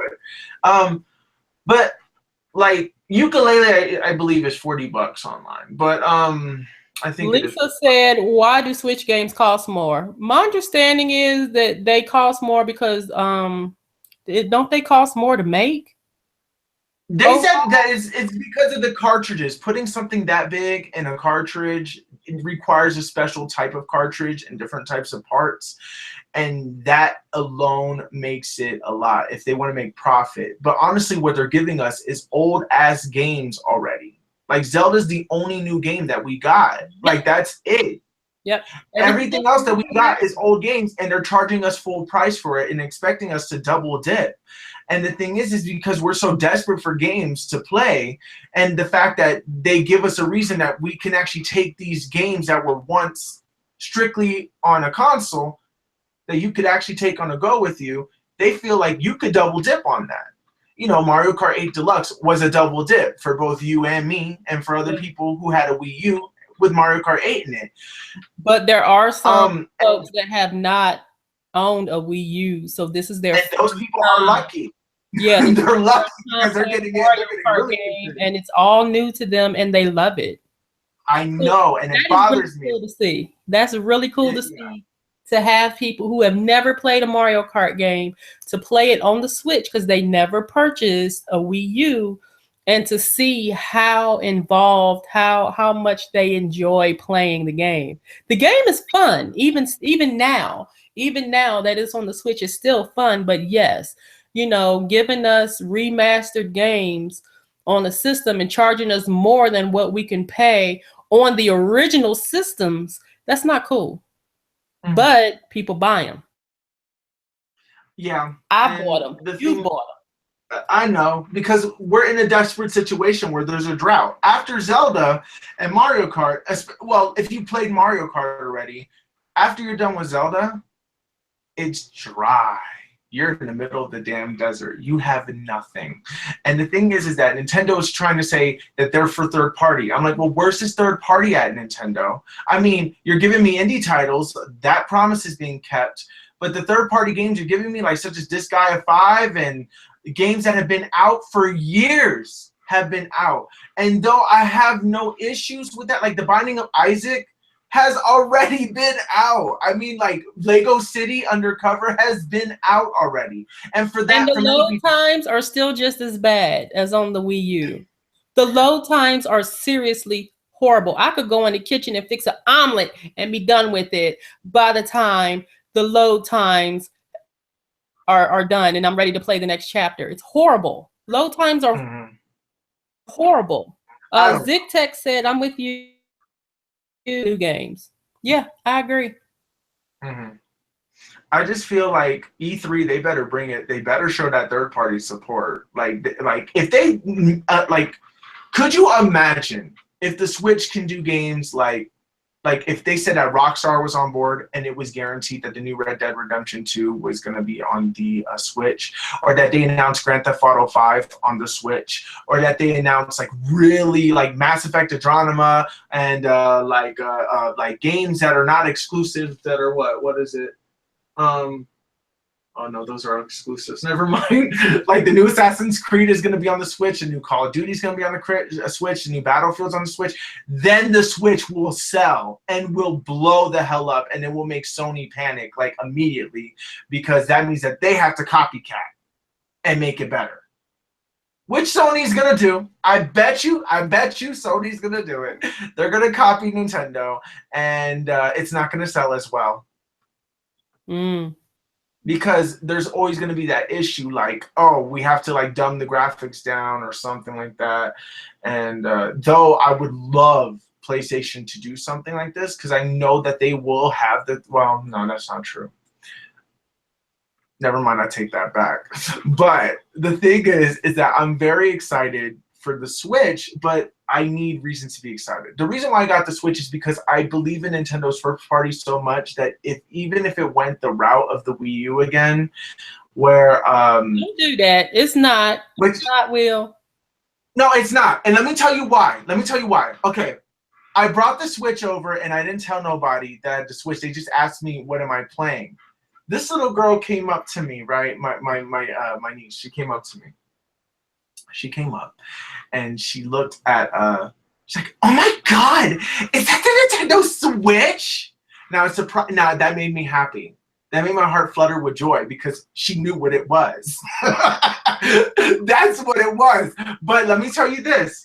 But like Ukulele, I believe is $40 online, but I think it is. Lisa said, "Why do Switch games cost more?" My understanding is that they cost more because don't they cost more to make? They said that it's because of the cartridges. Putting something that big in a cartridge, it requires a special type of cartridge and different types of parts. And that alone makes it a lot if they want to make profit. But honestly, what they're giving us is old ass games already. Like Zelda's the only new game that we got. Like that's it. Yep. Everything else that we got is old games, and they're charging us full price for it and expecting us to double dip. And the thing is because we're so desperate for games to play, and the fact that they give us a reason that we can actually take these games that were once strictly on a console that you could actually take on a go with you, they feel like you could double dip on that. You know, Mario Kart 8 Deluxe was a double dip for both you and me, and for other people who had a Wii U with Mario Kart 8 in it. But there are some folks that have not owned a Wii U, so this is their. And those people are lucky. Yeah, they're lucky because they're getting really game, and it's all new to them, and they love it. I know, and it bothers me. Cool to see. That's really cool to see. To have people who have never played a Mario Kart game to play it on the Switch because they never purchased a Wii U, and to see how involved, how much they enjoy playing the game. The game is fun, even now that it's on the Switch is still fun. But yes, you know, giving us remastered games on a system and charging us more than what we can pay on the original systems, that's not cool. Mm-hmm. But people buy them. Yeah. I bought them. You bought them. I know, because we're in a desperate situation where there's a drought. After Zelda and Mario Kart, well, if you played Mario Kart already, after you're done with Zelda, it's dry. You're in the middle of the damn desert. You have nothing. And the thing is that Nintendo is trying to say that they're for third party. I'm like, well, where's this third party at, Nintendo? I mean, you're giving me indie titles. That promise is being kept. But the third party games you're giving me, like such as Disgaea 5 and games that have been out for years have been out. And though I have no issues with that, like The Binding of Isaac has already been out. I mean, like Lego City Undercover has been out already. And for that, and the load times are still just as bad as on the Wii U. The load times are seriously horrible. I could go in the kitchen and fix an omelet and be done with it by the time the load times are done and I'm ready to play the next chapter. It's horrible. Load times are horrible. Zictech said, I'm with you. New games. Yeah, I agree. Mm-hmm. I just feel like E3, they better bring it. They better show that third party support. Like if they could you imagine if the Switch can do games like if they said that Rockstar was on board and it was guaranteed that the new Red Dead Redemption 2 was going to be on the Switch, or that they announced Grand Theft Auto 5 on the Switch, or that they announced like really like Mass Effect Andromeda and like games that are not exclusive that are what is it? Oh no, those are exclusives. Never mind. Like the new Assassin's Creed is going to be on the Switch, the new Call of Duty is going to be on the Switch, the new Battlefield's on the Switch. Then the Switch will sell and will blow the hell up, and it will make Sony panic like immediately, because that means that they have to copycat and make it better. Which Sony's going to do. I bet you Sony's going to do it. They're going to copy Nintendo, and it's not going to sell as well. Because there's always going to be that issue like, oh, we have to like dumb the graphics down or something like that. And though I would love PlayStation to do something like this, because I know that they will have well, no, that's not true. Never mind, I take that back. But the thing is that I'm very excited for the Switch, but I need reasons to be excited. The reason why I got the Switch is because I believe in Nintendo's first party so much that even if it went the route of the Wii U again, where Don't do that. It's not. which It's not, Will. no, it's not. And let me tell you why. Okay. I brought the Switch over and I didn't tell nobody that I had the Switch. They just asked me, what am I playing? This little girl came up to me, right? My niece, she came up to me. She came up and she looked at she's like, oh my God, is that the Nintendo Switch? Now now that made me happy. That made my heart flutter with joy because she knew what it was. That's what it was. But let me tell you this.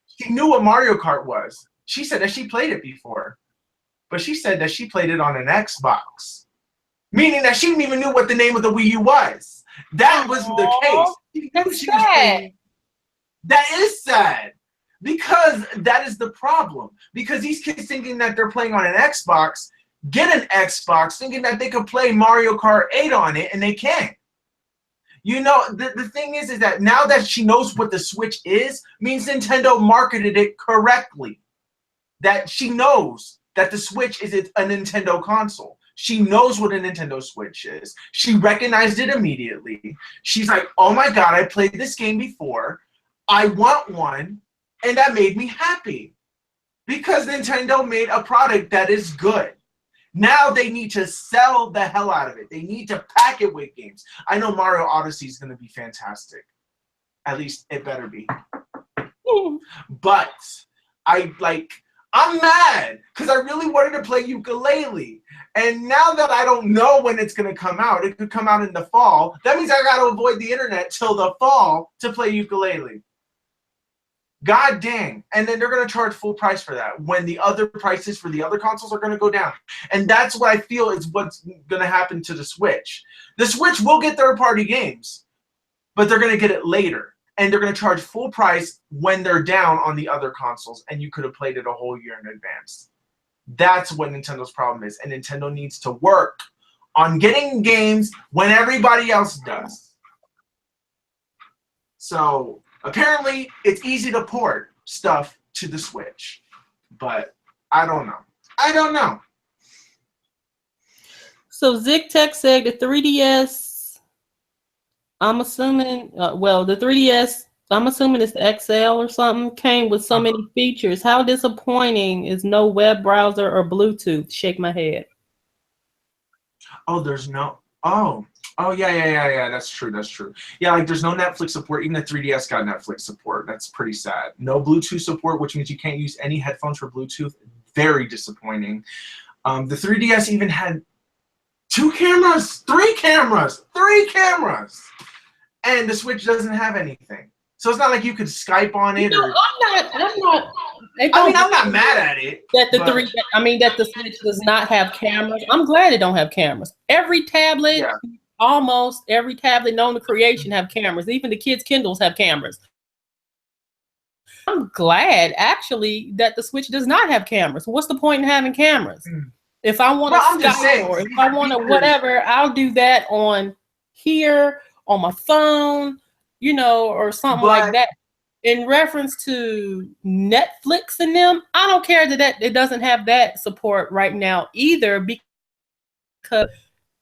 She knew what Mario Kart was. She said that she played it before. But she said that she played it on an Xbox. Meaning that she didn't even know what the name of the Wii U was. That was the case. She knew she was playing. That is sad. Because that is the problem. Because these kids thinking that they're playing on an Xbox, get an Xbox thinking that they could play Mario Kart 8 on it, and they can't. You know, the thing is that now that she knows what the Switch is, means Nintendo marketed it correctly. That she knows that the Switch is a Nintendo console. She knows what a Nintendo Switch is. She recognized it immediately. She's like, oh my God, I played this game before. I want one. And that made me happy. Because Nintendo made a product that is good. Now they need to sell the hell out of it. They need to pack it with games. I know Mario Odyssey is going to be fantastic. At least it better be. But I'm mad because I really wanted to play Yooka-Laylee. And now that I don't know when it's going to come out, it could come out in the fall. That means I got to avoid the internet till the fall to play Yooka-Laylee. God dang. And then they're going to charge full price for that when the other prices for the other consoles are going to go down. And that's what I feel is what's going to happen to the Switch. The Switch will get third-party games, but they're going to get it later. And they're going to charge full price when they're down on the other consoles, and you could have played it a whole year in advance. That's what Nintendo's problem is. And Nintendo needs to work on getting games when everybody else does. So apparently, it's easy to port stuff to the Switch, but I don't know. So ZigTech said the 3DS, I'm assuming, the 3DS, I'm assuming it's the XL or something, came with so many features. How disappointing is no web browser or Bluetooth? Shake my head. Oh, there's no, oh yeah, that's true. Yeah, like there's no Netflix support. Even the 3DS got Netflix support. That's pretty sad. No Bluetooth support, which means you can't use any headphones for Bluetooth. Very disappointing. The 3DS even had 3 cameras, and the Switch doesn't have anything. So it's not like you could Skype on it. No, I'm not. I'm not mad at it. That the Switch does not have cameras. I'm glad it don't have cameras. Every tablet. Yeah. Almost every tablet known to creation have cameras. Even the kids' Kindles have cameras. I'm glad, actually, that the Switch does not have cameras. What's the point in having cameras? If I want to Skype or if I want to whatever, I'll do that on here, on my phone, or something like that. In reference to Netflix and them, I don't care that it doesn't have that support right now either because,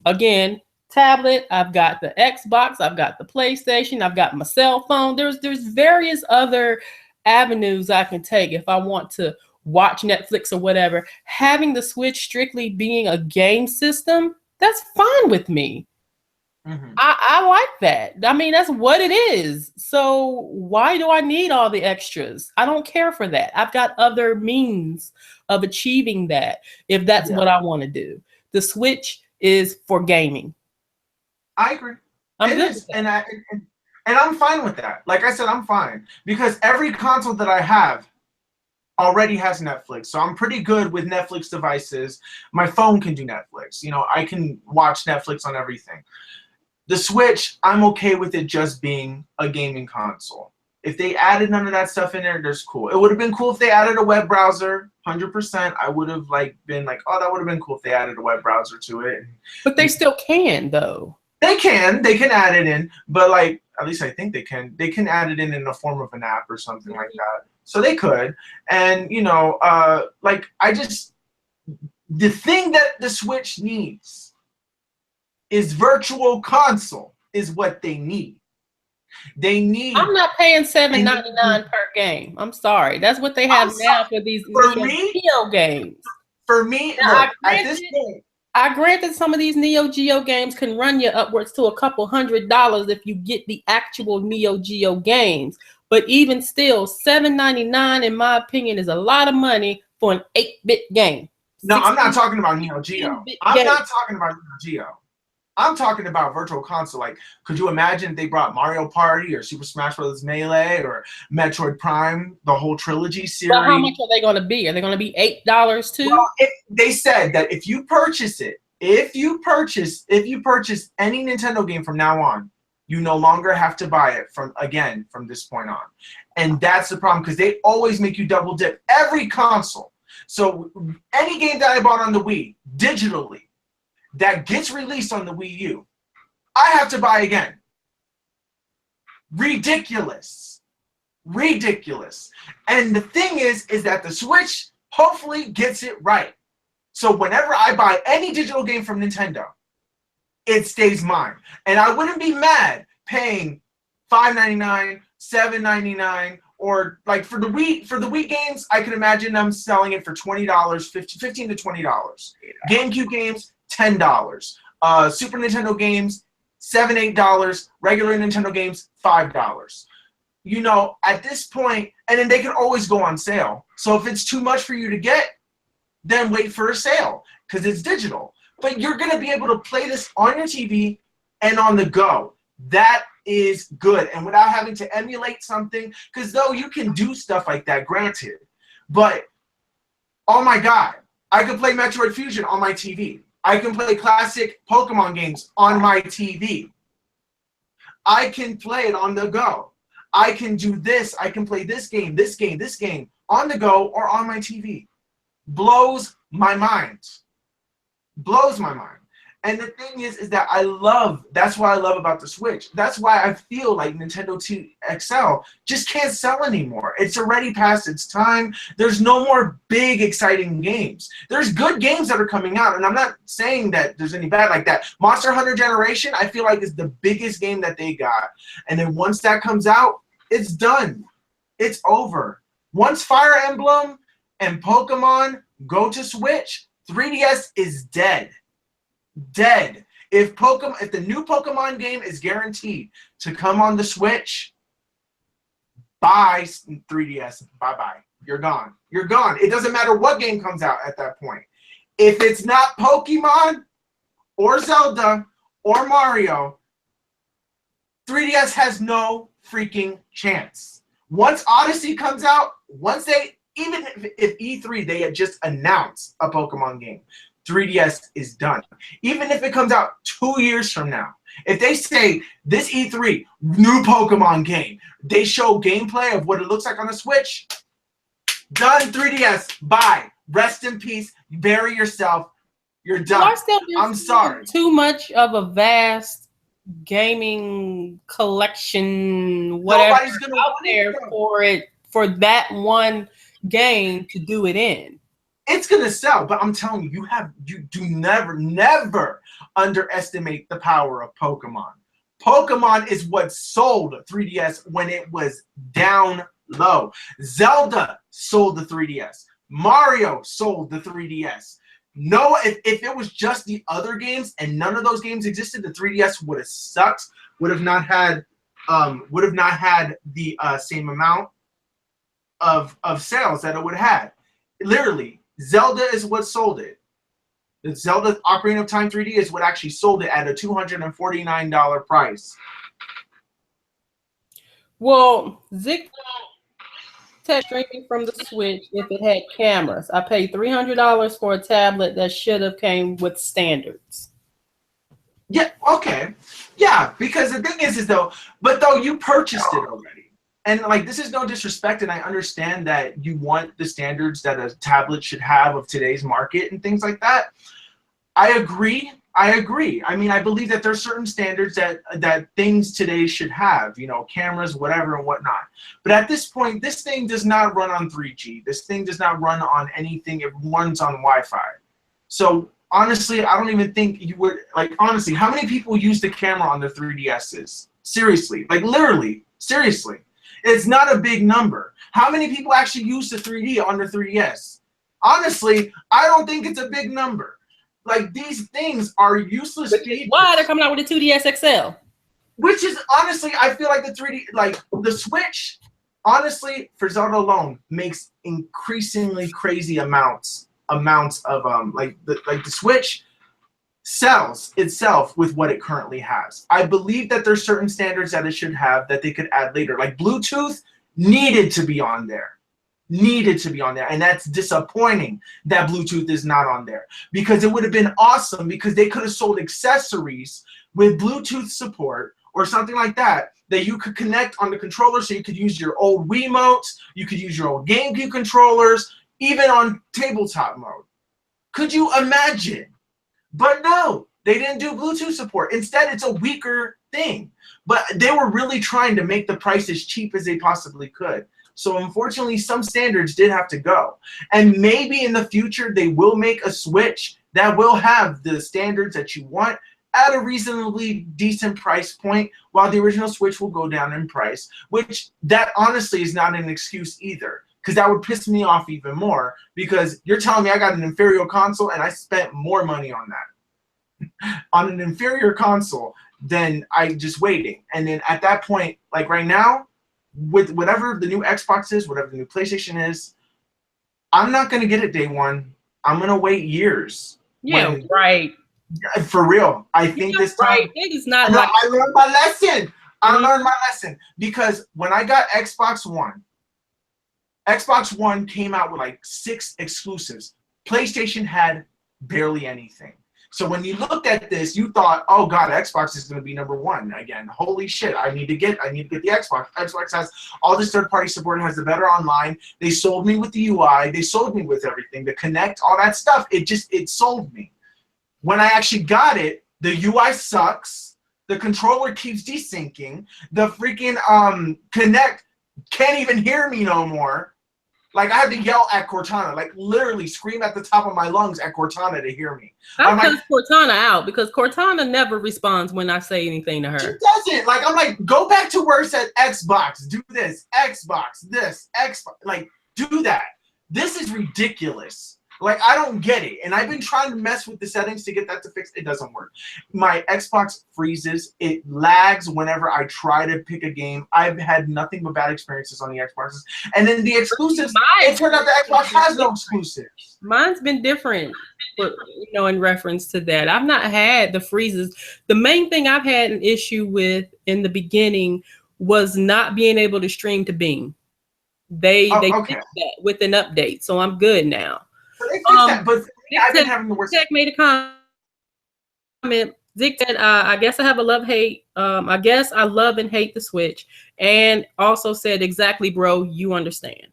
again, tablet, I've got the Xbox, I've got the PlayStation, I've got my cell phone. There's various other avenues I can take if I want to watch Netflix or whatever. Having the Switch strictly being a game system, that's fine with me. Mm-hmm. I like that. I mean, that's what it is. So why do I need all the extras? I don't care for that. I've got other means of achieving that if that's what I want to do. The Switch is for gaming. I agree. And I'm fine with that. Like I said, I'm fine because every console that I have already has Netflix, so I'm pretty good with Netflix devices. My phone can do Netflix. I can watch Netflix on everything. The Switch, I'm okay with it just being a gaming console. If they added none of that stuff in there, there's cool. It would have been cool if they added a web browser. 100%. I would have been like, oh, that would have been cool if they added a web browser to it. But they still can, though. They can add it in, but at least I think they can. They can add it in the form of an app or something like that. So they could. And, the thing that the Switch needs is Virtual Console. is what they need. They need. I'm not paying $7.99 per game. I'm sorry. That's what they have now for these Neo Geo games. For me, now, look, at this point, I grant that some of these Neo Geo games can run you upwards to a couple $100 if you get the actual Neo Geo games. But even still, $7.99 in my opinion is a lot of money for an 8-bit game. No, I'm not talking about Neo Geo. I'm not talking about Neo Geo. I'm talking about Virtual Console. Like, could you imagine if they brought Mario Party or Super Smash Bros. Melee or Metroid Prime, the whole trilogy series? But how much are they going to be? Are they going to be $8 too? Well, they said that if you purchase it, if you purchase any Nintendo game from now on, you no longer have to buy it from this point on. And that's the problem, because they always make you double dip every console. So any game that I bought on the Wii digitally that gets released on the Wii U, I have to buy again. Ridiculous. And the thing is that the Switch hopefully gets it right. So whenever I buy any digital game from Nintendo, it stays mine. And I wouldn't be mad paying $5.99, $7.99, or like for the Wii games, I can imagine them selling it for $20, $15 to $20. GameCube games, $10. Super Nintendo games, $7, $8. Regular Nintendo games, $5. You know, at this point, and then they can always go on sale. So if it's too much for you to get, then wait for a sale because it's digital. But you're going to be able to play this on your TV and on the go. That is good. And without having to emulate something, because though you can do stuff like that, granted, but oh my God, I can play Metroid Fusion on my TV. I can play classic Pokemon games on my TV. I can play it on the go. I can do this. I can play this game on the go or on my TV. Blows my mind. Blows my mind. And the thing is that that's what I love about the Switch. That's why I feel like Nintendo 2 XL just can't sell anymore. It's already past its time. There's no more big, exciting games. There's good games that are coming out, and I'm not saying that there's any bad like that. Monster Hunter Generation, I feel like is the biggest game that they got. And then once that comes out, it's done. It's over. Once Fire Emblem and Pokemon go to Switch, 3DS is dead. Dead. If the new Pokemon game is guaranteed to come on the Switch, bye 3DS. Bye-bye. You're gone. You're gone. It doesn't matter what game comes out at that point. If it's not Pokemon or Zelda or Mario, 3DS has no freaking chance. Once Odyssey comes out, even if E3 they had just announced a Pokemon game, 3DS is done. Even if it comes out 2 years from now, if they say this E3 new Pokemon game, they show gameplay of what it looks like on the Switch, done. 3DS, bye. Rest in peace. Bury yourself. You're done. I'm sorry. Too much of a vast gaming collection, whatever out there for that one game to do it in. It's gonna sell, but I'm telling you, you do never underestimate the power of Pokemon. Pokemon is what sold 3DS when it was down low. Zelda sold the 3DS. Mario sold the 3DS. No, if it was just the other games and none of those games existed, the 3DS would have sucked. Would have not had the same amount of sales that it would have had. Literally. Zelda is what sold it. The Zelda Ocarina of Time 3D is what actually sold it at a $249 price. Well, Zik test streaming from the Switch if it had cameras. I paid $300 for a tablet that should have came with standards. Yeah, okay. Yeah, because the thing is though you purchased it already. And like, this is no disrespect, and I understand that you want the standards that a tablet should have of today's market and things like that. I agree. I mean, I believe that there's certain standards that things today should have, you know, cameras, whatever and whatnot. But at this point, this thing does not run on 3G. This thing does not run on anything. It runs on Wi-Fi. So honestly, I don't even think you would, like, honestly, how many people use the camera on their 3DSs? Seriously, like literally, seriously. It's not a big number. How many people actually use the 3D on their 3DS? Honestly, I don't think it's a big number. Like, these things are useless features. Why they're coming out with the 2DS XL? Which is, honestly, I feel like the 3D, like, the Switch, honestly, for Zelda alone, makes increasingly crazy amounts of, like the Switch sells itself with what it currently has. I believe that there's certain standards that it should have that they could add later. Like Bluetooth needed to be on there. And that's disappointing that Bluetooth is not on there, because it would have been awesome, because they could have sold accessories with Bluetooth support or something like that you could connect on the controller, so you could use your old Wiimotes, you could use your old GameCube controllers, even on tabletop mode. Could you imagine? But no, they didn't do Bluetooth support. Instead, it's a weaker thing. But they were really trying to make the price as cheap as they possibly could. So unfortunately, some standards did have to go. And maybe in the future, they will make a Switch that will have the standards that you want at a reasonably decent price point, while the original Switch will go down in price, which that honestly is not an excuse either, because that would piss me off even more, because you're telling me I got an inferior console and I spent more money on that, on an inferior console, than I just waiting. And then at that point, like right now, with whatever the new Xbox is, whatever the new PlayStation is, I'm not going to get it day one. I'm going to wait years. Yeah, right. For real. I think this time. Right. It is not like. I learned my lesson. I learned my lesson. Because when I got Xbox One came out with like 6 exclusives. PlayStation had barely anything. So when you looked at this, you thought, oh God, Xbox is going to be number one again. Holy shit, I need to get the Xbox. Xbox has all this third-party support, has the better online. They sold me with the UI. They sold me with everything. The Kinect, all that stuff. It sold me. When I actually got it, the UI sucks. The controller keeps desyncing. The freaking Kinect can't even hear me no more. Like, I had to yell at Cortana, like literally scream at the top of my lungs at Cortana to hear me. I cuss Cortana out, because Cortana never responds when I say anything to her. She doesn't. Like, I'm like, go back to where it said Xbox, do this, Xbox, this, Xbox. Like, do that. This is ridiculous. Like, I don't get it. And I've been trying to mess with the settings to get that to fix. It doesn't work. My Xbox freezes. It lags whenever I try to pick a game. I've had nothing but bad experiences on the Xboxes. And then the exclusives, it turned out the Xbox has no exclusives. Mine's been different, in reference to that. I've not had the freezes. The main thing I've had an issue with in the beginning was not being able to stream to Bing. They fixed that with an update, so I'm good now. So they fixed that, but I've been having the worst. Zach made a comment. Zach said, I guess I have a love-hate. I guess I love and hate the Switch. And also said, exactly, bro, you understand.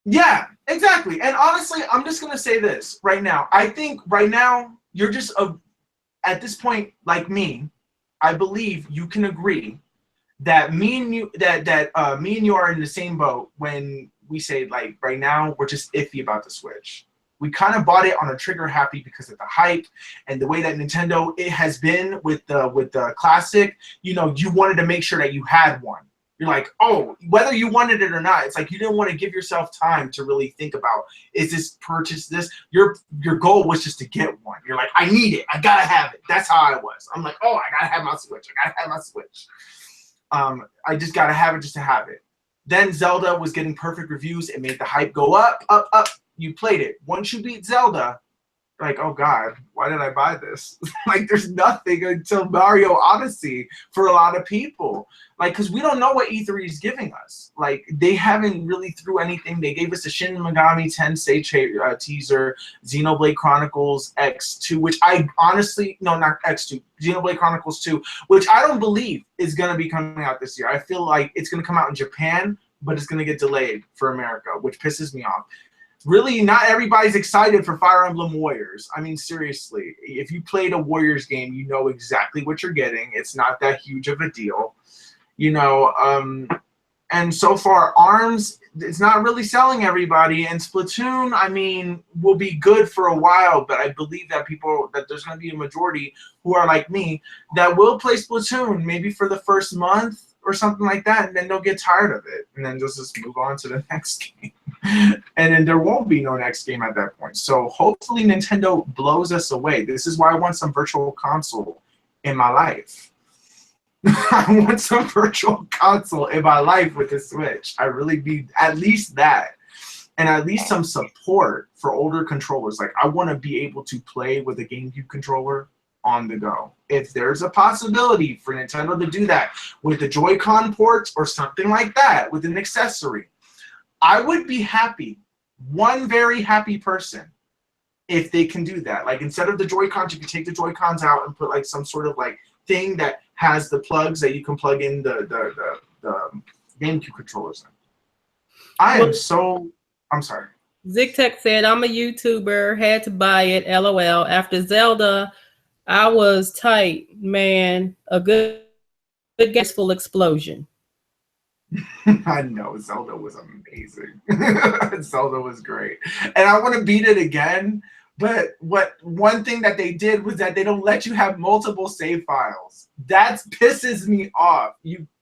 Yeah, exactly. And honestly, I'm just going to say this right now. I think right now, you're just, at this point, like me, I believe you can agree that me and you are in the same boat when we say, like, right now, we're just iffy about the Switch. We kind of bought it on a trigger happy because of the hype and the way that Nintendo it has been with the Classic. You wanted to make sure that you had one. You're like, oh, whether you wanted it or not, it's like you didn't want to give yourself time to really think about, is this purchase this? Your goal was just to get one. You're like, I need it. I gotta have it. That's how I was. I'm like, oh, I gotta have my Switch. I just gotta have it just to have it. Then Zelda was getting perfect reviews. It made the hype go up, up, up. You played it. Once you beat Zelda, you're like, oh God, why did I buy this? Like, there's nothing until Mario Odyssey for a lot of people. Like, because we don't know what E3 is giving us. Like, they haven't really threw anything. They gave us a Shin Megami Tensei teaser, Xenoblade Chronicles X2, which I honestly, no, not X2, Xenoblade Chronicles 2, which I don't believe is going to be coming out this year. I feel like it's going to come out in Japan, but it's going to get delayed for America, which pisses me off. Really, not everybody's excited for Fire Emblem Warriors. I mean, seriously, if you played a Warriors game, you know exactly what you're getting. It's not that huge of a deal, and so far, ARMS, it's not really selling everybody. And Splatoon, I mean, will be good for a while, but I believe that there's going to be a majority who are like me that will play Splatoon maybe for the first month or something like that, and then they'll get tired of it, and then just move on to the next game. And then there won't be no next game at that point. So hopefully Nintendo blows us away. This is why I want some virtual console in my life. I want some virtual console in my life with the Switch. I really need at least that. And at least some support for older controllers. Like, I want to be able to play with a GameCube controller on the go. If there's a possibility for Nintendo to do that with the Joy-Con ports or something like that, with an accessory, I would be happy. One very happy person if they can do that. Like, instead of the Joy-Cons, you can take the Joy-Cons out and put like some sort of like thing that has the plugs that you can plug in the GameCube controllers in. I'm sorry. ZigTech said, I'm a YouTuber, had to buy it, LOL. After Zelda, I was tight, man. A good graceful explosion. I know, Zelda was amazing. Zelda was great. And I want to beat it again, but one thing that they did was that they don't let you have multiple save files. That pisses me off.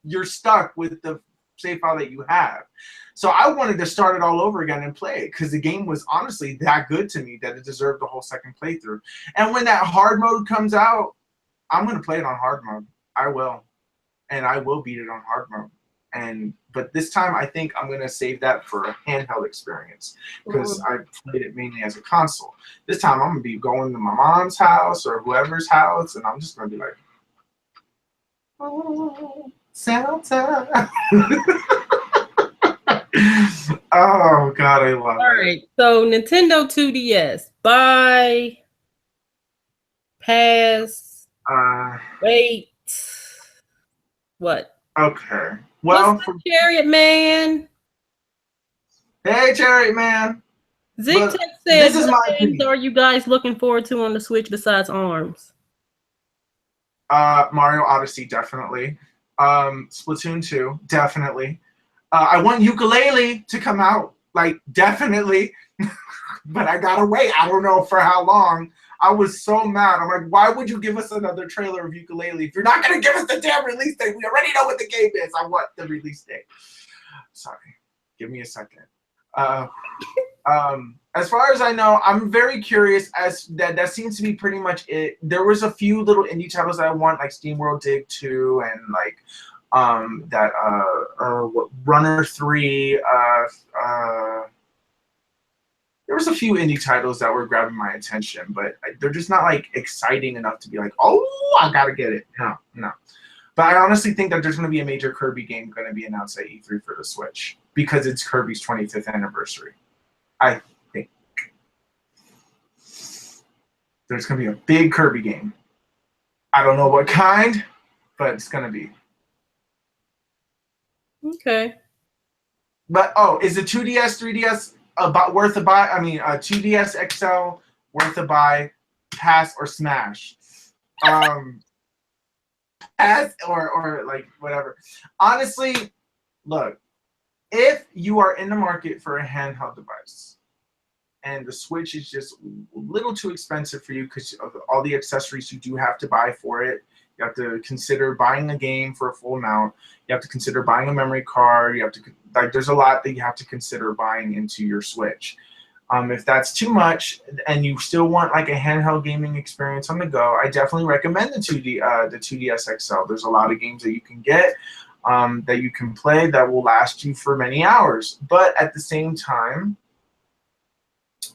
You're stuck with the save file that you have. So I wanted to start it all over again and play it because the game was honestly that good to me that it deserved a whole second playthrough. And when that hard mode comes out, I'm going to play it on hard mode. I will. And I will beat it on hard mode. But this time I think I'm going to save that for a handheld experience because I played it mainly as a console. This time I'm going to be going to my mom's house or whoever's house, and I'm just going to be like, oh, Santa. Oh God, I love it. All right, so Nintendo 2DS, buy, pass, wait, what? Okay. Well, what's the Chariot Man? Hey, Chariot Man. ZigTech said, what games are you guys looking forward to on the Switch besides ARMS? Mario Odyssey, definitely. Splatoon 2, definitely. I want Yooka-Laylee to come out, like, definitely. But I gotta wait. I don't know for how long. I was so mad. I'm like, why would you give us another trailer of Yooka-Laylee if you're not gonna give us the damn release date? We already know what the game is. I want the release date. Sorry. Give me a second. As far as I know, I'm very curious as that seems to be pretty much it. There was a few little indie titles that I want, like SteamWorld Dig 2 and like Runner 3. There was a few indie titles that were grabbing my attention, but they're just not like exciting enough to be like, oh, I gotta get it. No. But I honestly think that there's going to be a major Kirby game going to be announced at E3 for the Switch because it's Kirby's 25th anniversary. I think there's going to be a big Kirby game. I don't know what kind, but it's going to be. Okay. But is the 2DS, 3DS worth a buy? I mean, 2DS XL worth a buy, pass or smash? Pass or like whatever. Honestly, look, if you are in the market for a handheld device and the Switch is just a little too expensive for you because of all the accessories you do have to buy for it, you have to consider buying a game for a full amount. You have to consider buying a memory card. You have to there's a lot that you have to consider buying into your Switch. If that's too much and you still want like a handheld gaming experience on the go, I definitely recommend the 2DS XL. There's a lot of games that you can get that you can play that will last you for many hours. But at the same time,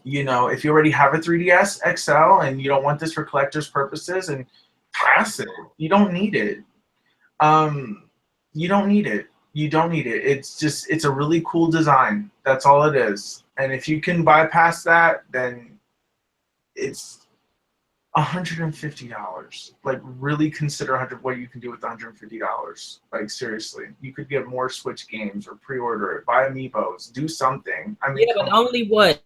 you know, if you already have a 3DS XL and you don't want this for collector's purposes, and pass it. You don't need it. You don't need it. It's a really cool design. That's all it is. And if you can bypass that, then it's $150. Like, really consider what you can do with $150. Like, seriously, you could get more Switch games or pre-order it, buy amiibos, do something. I mean, yeah, but only what?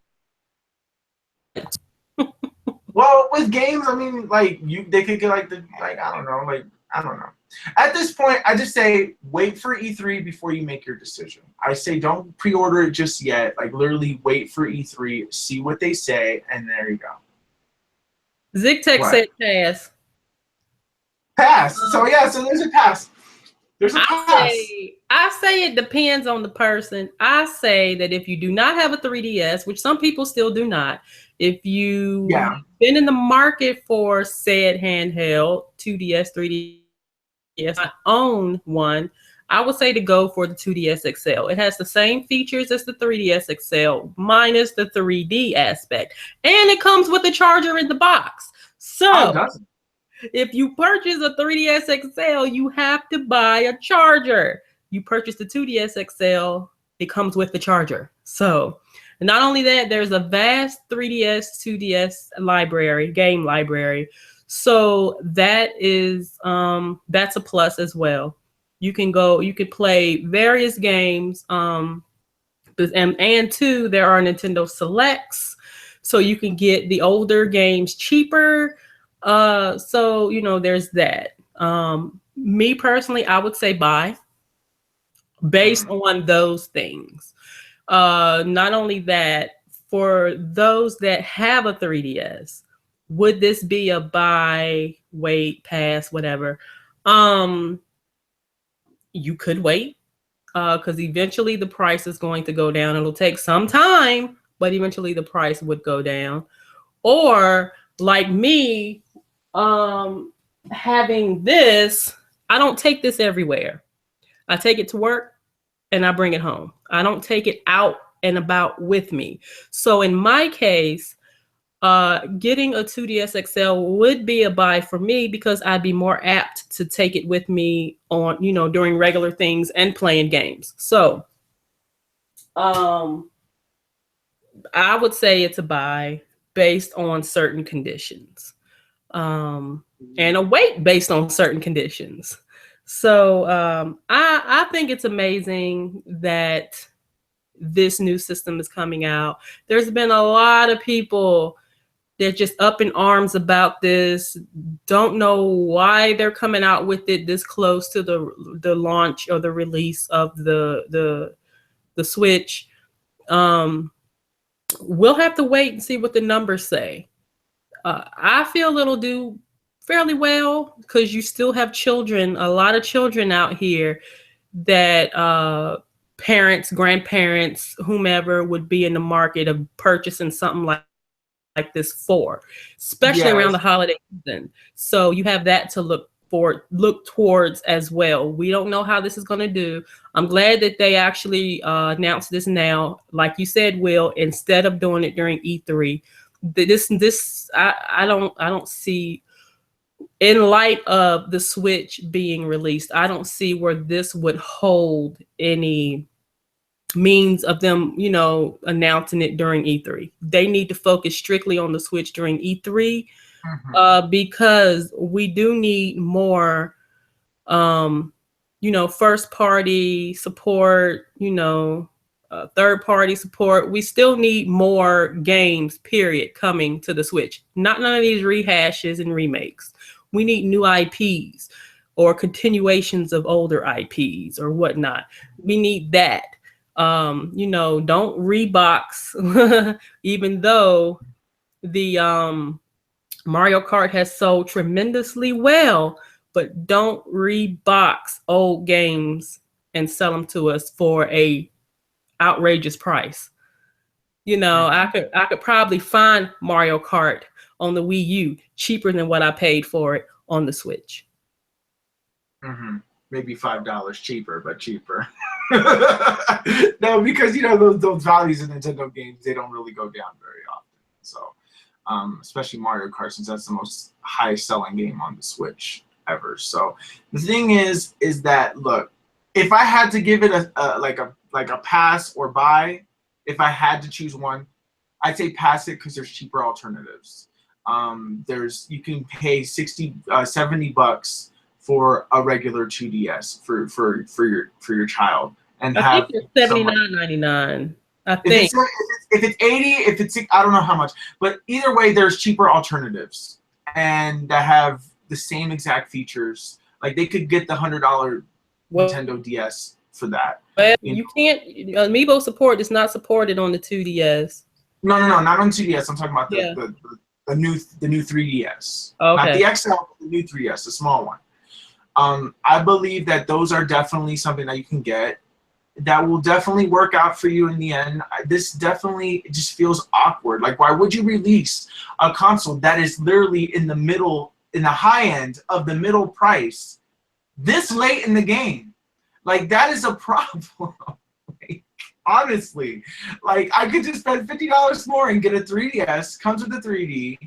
Well, with games, I mean, like they could get I don't know. At this point, I just say wait for E3 before you make your decision. I say don't pre-order it just yet. Like literally wait for E3, see what they say, and there you go. ZigTech said pass. Pass. So yeah, so there's a pass. There's a pass. I say it depends on the person. I say that if you do not have a 3DS, which some people still do not, if you have been in the market for said handheld, 2DS, 3DS, I own one, I would say to go for the 2DS XL. It has the same features as the 3DS XL, minus the 3D aspect. And it comes with a charger in the box. So if you purchase a 3DS XL, you have to buy a charger. You purchase the 2DS XL, it comes with the charger. So not only that, there's a vast 3DS, 2DS library, game library. So that is that's a plus as well. You can play various games. And two, there are Nintendo Selects. So you can get the older games cheaper. So, you know, there's that. Me personally, I would say buy based on those things. Not only that, for those that have a 3DS, would this be a buy, wait, pass, whatever? You could wait, because eventually the price is going to go down. It'll take some time, but eventually the price would go down. Or like me, having this, I don't take this everywhere. I take it to work and I bring it home. I don't take it out and about with me. So in my case, getting a 2DS XL would be a buy for me because I'd be more apt to take it with me on, you know, during regular things and playing games. So, I would say it's a buy based on certain conditions, and a wait based on certain conditions. So, I think it's amazing that this new system is coming out. There's been a lot of people they're just up in arms about this, don't know why they're coming out with it this close to the launch or the release of the Switch. We'll have to wait and see what the numbers say. I feel it'll do fairly well because you still have children, a lot of children out here that parents, grandparents, whomever would be in the market of purchasing something like this for, especially around the holiday season. So you have that to look towards as well. We don't know how this is going to do. I'm glad that they actually announced this now. Like you said, Will, instead of doing it during E3, I don't see, in light of the Switch being released, I don't see where this would hold any means of them, you know, announcing it during E3. They need to focus strictly on the Switch during E3, because we do need more, you know, first party support, you know, third party support. We still need more games, period, coming to the Switch. None of these rehashes and remakes. We need new IPs or continuations of older IPs or whatnot. We need that. You know, don't rebox, even though the Mario Kart has sold tremendously well, but don't rebox old games and sell them to us for a outrageous price. You know, I could probably find Mario Kart on the Wii U cheaper than what I paid for it on the Switch. Maybe $5 cheaper, but cheaper. No, because, you know, those values in Nintendo games, they don't really go down very often. So, especially Mario Kart, since that's the most high-selling game on the Switch ever. So, the thing is that, look, if I had to give it a pass or buy, if I had to choose one, I'd say pass it because there's cheaper alternatives. You can pay $70 for a regular 2DS for your child, and I think it's $79.99. I think if it's 80, if it's, I don't know how much, but either way, there's cheaper alternatives and that have the same exact features Like they could get the $100 Well, Nintendo DS for that. but You you can't. Amiibo support is not supported on the 2DS. No, not on 2DS. I'm talking about Yeah. the new 3DS. Okay. Not the XL, but the new 3DS, the small one. I believe that those are definitely something that you can get. That will definitely work out for you in the end. This definitely just feels awkward. Like, why would you release a console that is literally in the middle, in the high end of the middle price, this late in the game? Like, that is a problem. Like, honestly, like I could just spend $50 more and get a 3DS. Comes with the 3D.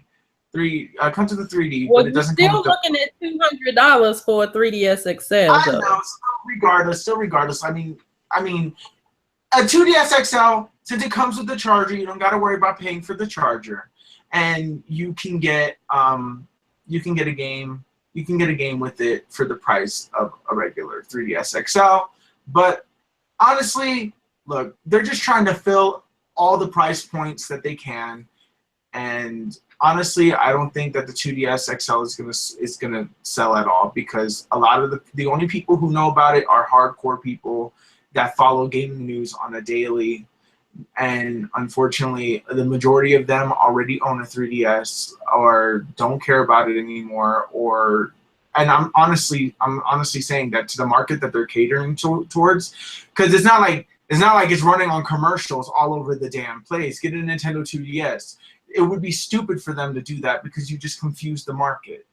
Comes with the 3D, Well, but it you're doesn't come still with the. looking at $200 for a 3DS XL. I Though. know. Still regardless. I mean, a 2DS XL, since it comes with the charger, you don't got to worry about paying for the charger, and you can get a game. You can get a game with it for the price of a regular 3DS XL. But honestly, look, they're just trying to fill all the price points that they can, and honestly, I don't think that the 2DS XL is gonna sell at all, because a lot of the only people who know about it are hardcore people that follow gaming news on a daily, and unfortunately, the majority of them already own a 3DS or don't care about it anymore. And I'm honestly saying that to the market that they're catering towards, because it's not like it's running on commercials all over the damn place. Get a Nintendo 2DS. It would be stupid for them to do that, because you just confuse the market.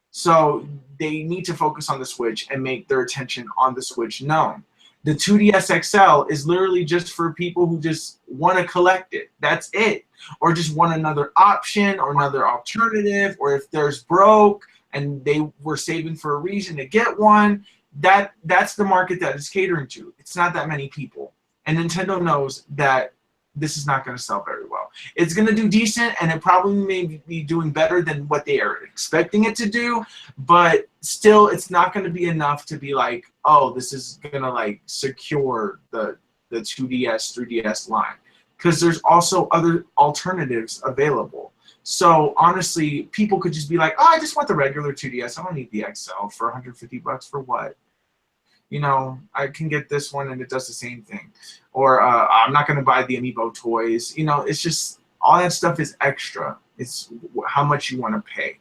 So they need to focus on the Switch and make their attention on the Switch known. The 2DS XL is literally just for people who just want to collect it. That's it. Or just want another option or another alternative, or if there's broke and they were saving for a reason to get one, that's the market that it's catering to. It's not that many people. And Nintendo knows that this is not going to sell very well. It's going to do decent, and it probably may be doing better than what they are expecting it to do, but still, it's not going to be enough to be like, oh, this is going to like secure the 2DS, 3DS line, because there's also other alternatives available. So honestly, people could just be like, oh, I just want the regular 2DS. I don't need the XL for $150 for what? You know, I can get this one and it does the same thing. Or I'm not going to buy the Amiibo toys. You know, it's just all that stuff is extra. It's how much you want to pay.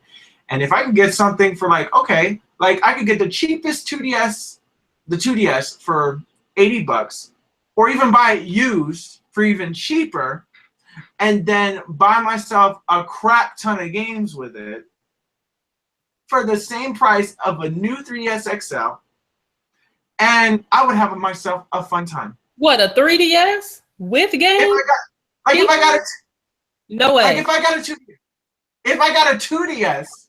And if I can get something for like, okay, like I could get the cheapest 2DS, the 2DS for $80, or even buy it used for even cheaper, and then buy myself a crap ton of games with it for the same price of a new 3DS XL, and I would have myself a fun time. What, a 3DS with games? If I got it, no way. Like if I got a 2DS,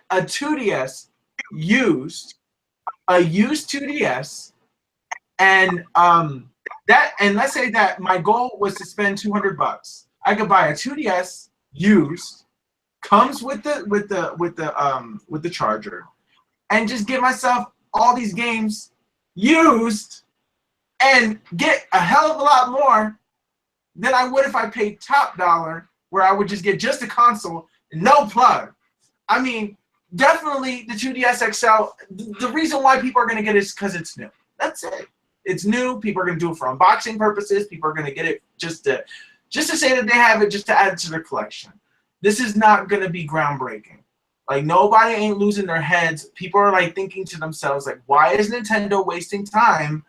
a 2DS used, a used 2DS, and let's say that my goal was to spend $200. I could buy a 2DS used, comes with the charger, and just get myself all these games used, and get a hell of a lot more than I would if I paid top dollar, where I would just get just a console, no plug. I mean, definitely the 2DS XL, the reason why people are going to get it is because it's new. That's it. It's new. People are going to do it for unboxing purposes. People are going to get it just to say that they have it, just to add to their collection. This is not going to be groundbreaking. Like, nobody ain't losing their heads. People are like thinking to themselves, like, why is Nintendo wasting time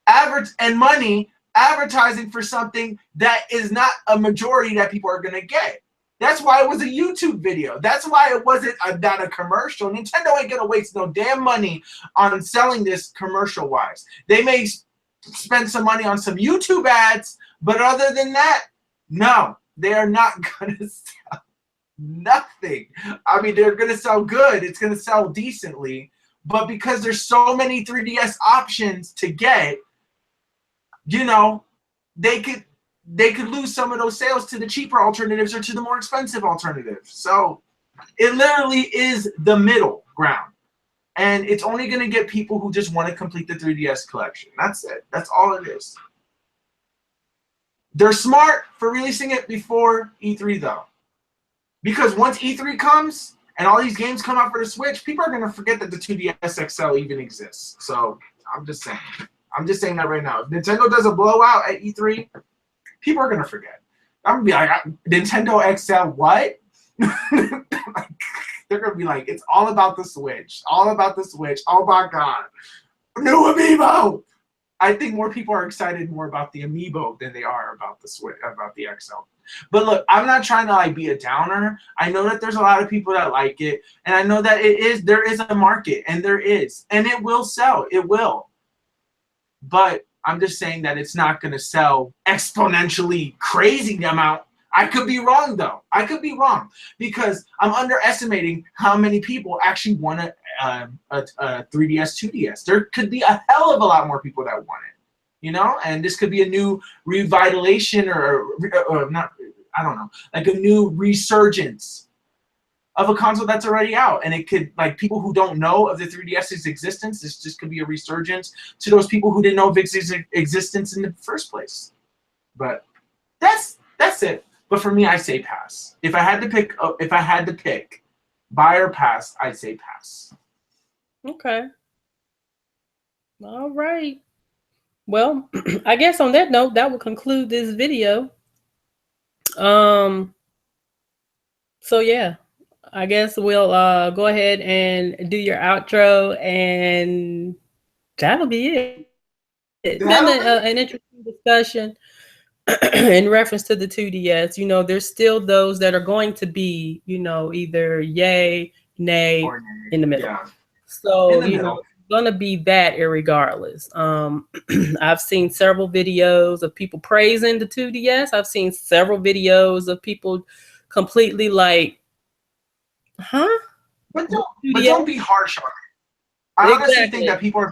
and money advertising for something that is not a majority that people are going to get? That's why it was a YouTube video. That's why it wasn't not a commercial. Nintendo ain't going to waste no damn money on selling this commercial-wise. They may spend some money on some YouTube ads, but other than that, no, they are not going to sell nothing. I mean, they're going to sell good. It's going to sell decently. But because there's so many 3DS options to get, you know, they could lose some of those sales to the cheaper alternatives or to the more expensive alternatives. So it literally is the middle ground. And it's only going to get people who just want to complete the 3DS collection. That's it. That's all it is. They're smart for releasing it before E3, though. Because once E3 comes and all these games come out for the Switch, people are gonna forget that the 2DS XL even exists. So I'm just saying that right now. If Nintendo does a blowout at E3, people are gonna forget. I'm gonna be like, Nintendo XL, what? They're gonna be like, it's all about the Switch. All about the Switch. Oh my god. New Amiibo! I think more people are excited more about the Amiibo than they are about the Switch, about the XL. But look, I'm not trying to like be a downer. I know that there's a lot of people that like it, and I know that there is a market, and it will sell. It will. But I'm just saying that it's not going to sell exponentially crazy amount. I could be wrong though. I could be wrong because I'm underestimating how many people actually want a 3DS, 2DS. There could be a hell of a lot more people that want it, you know. And this could be a new revitalization or not. I don't know, like a new resurgence of a console that's already out, and it could, like, people who don't know of the 3DS's existence, this just could be a resurgence to those people who didn't know of its existence in the first place. But that's it. But for me, I say pass. If I had to pick, buy or pass, I'd say pass. Okay. All right. Well, I guess on that note, that will conclude this video. So yeah, I guess we'll go ahead and do your outro, and that'll be it. It's been an interesting discussion in reference to the 2DS. You know, there's still those that are going to be, you know, either yay, nay, or in the middle. Yeah. So, you know, it's gonna be that irregardless. I've seen several videos of people praising the 2DS. I've seen several videos of people completely like, huh? But don't be harsh on it. I honestly think that people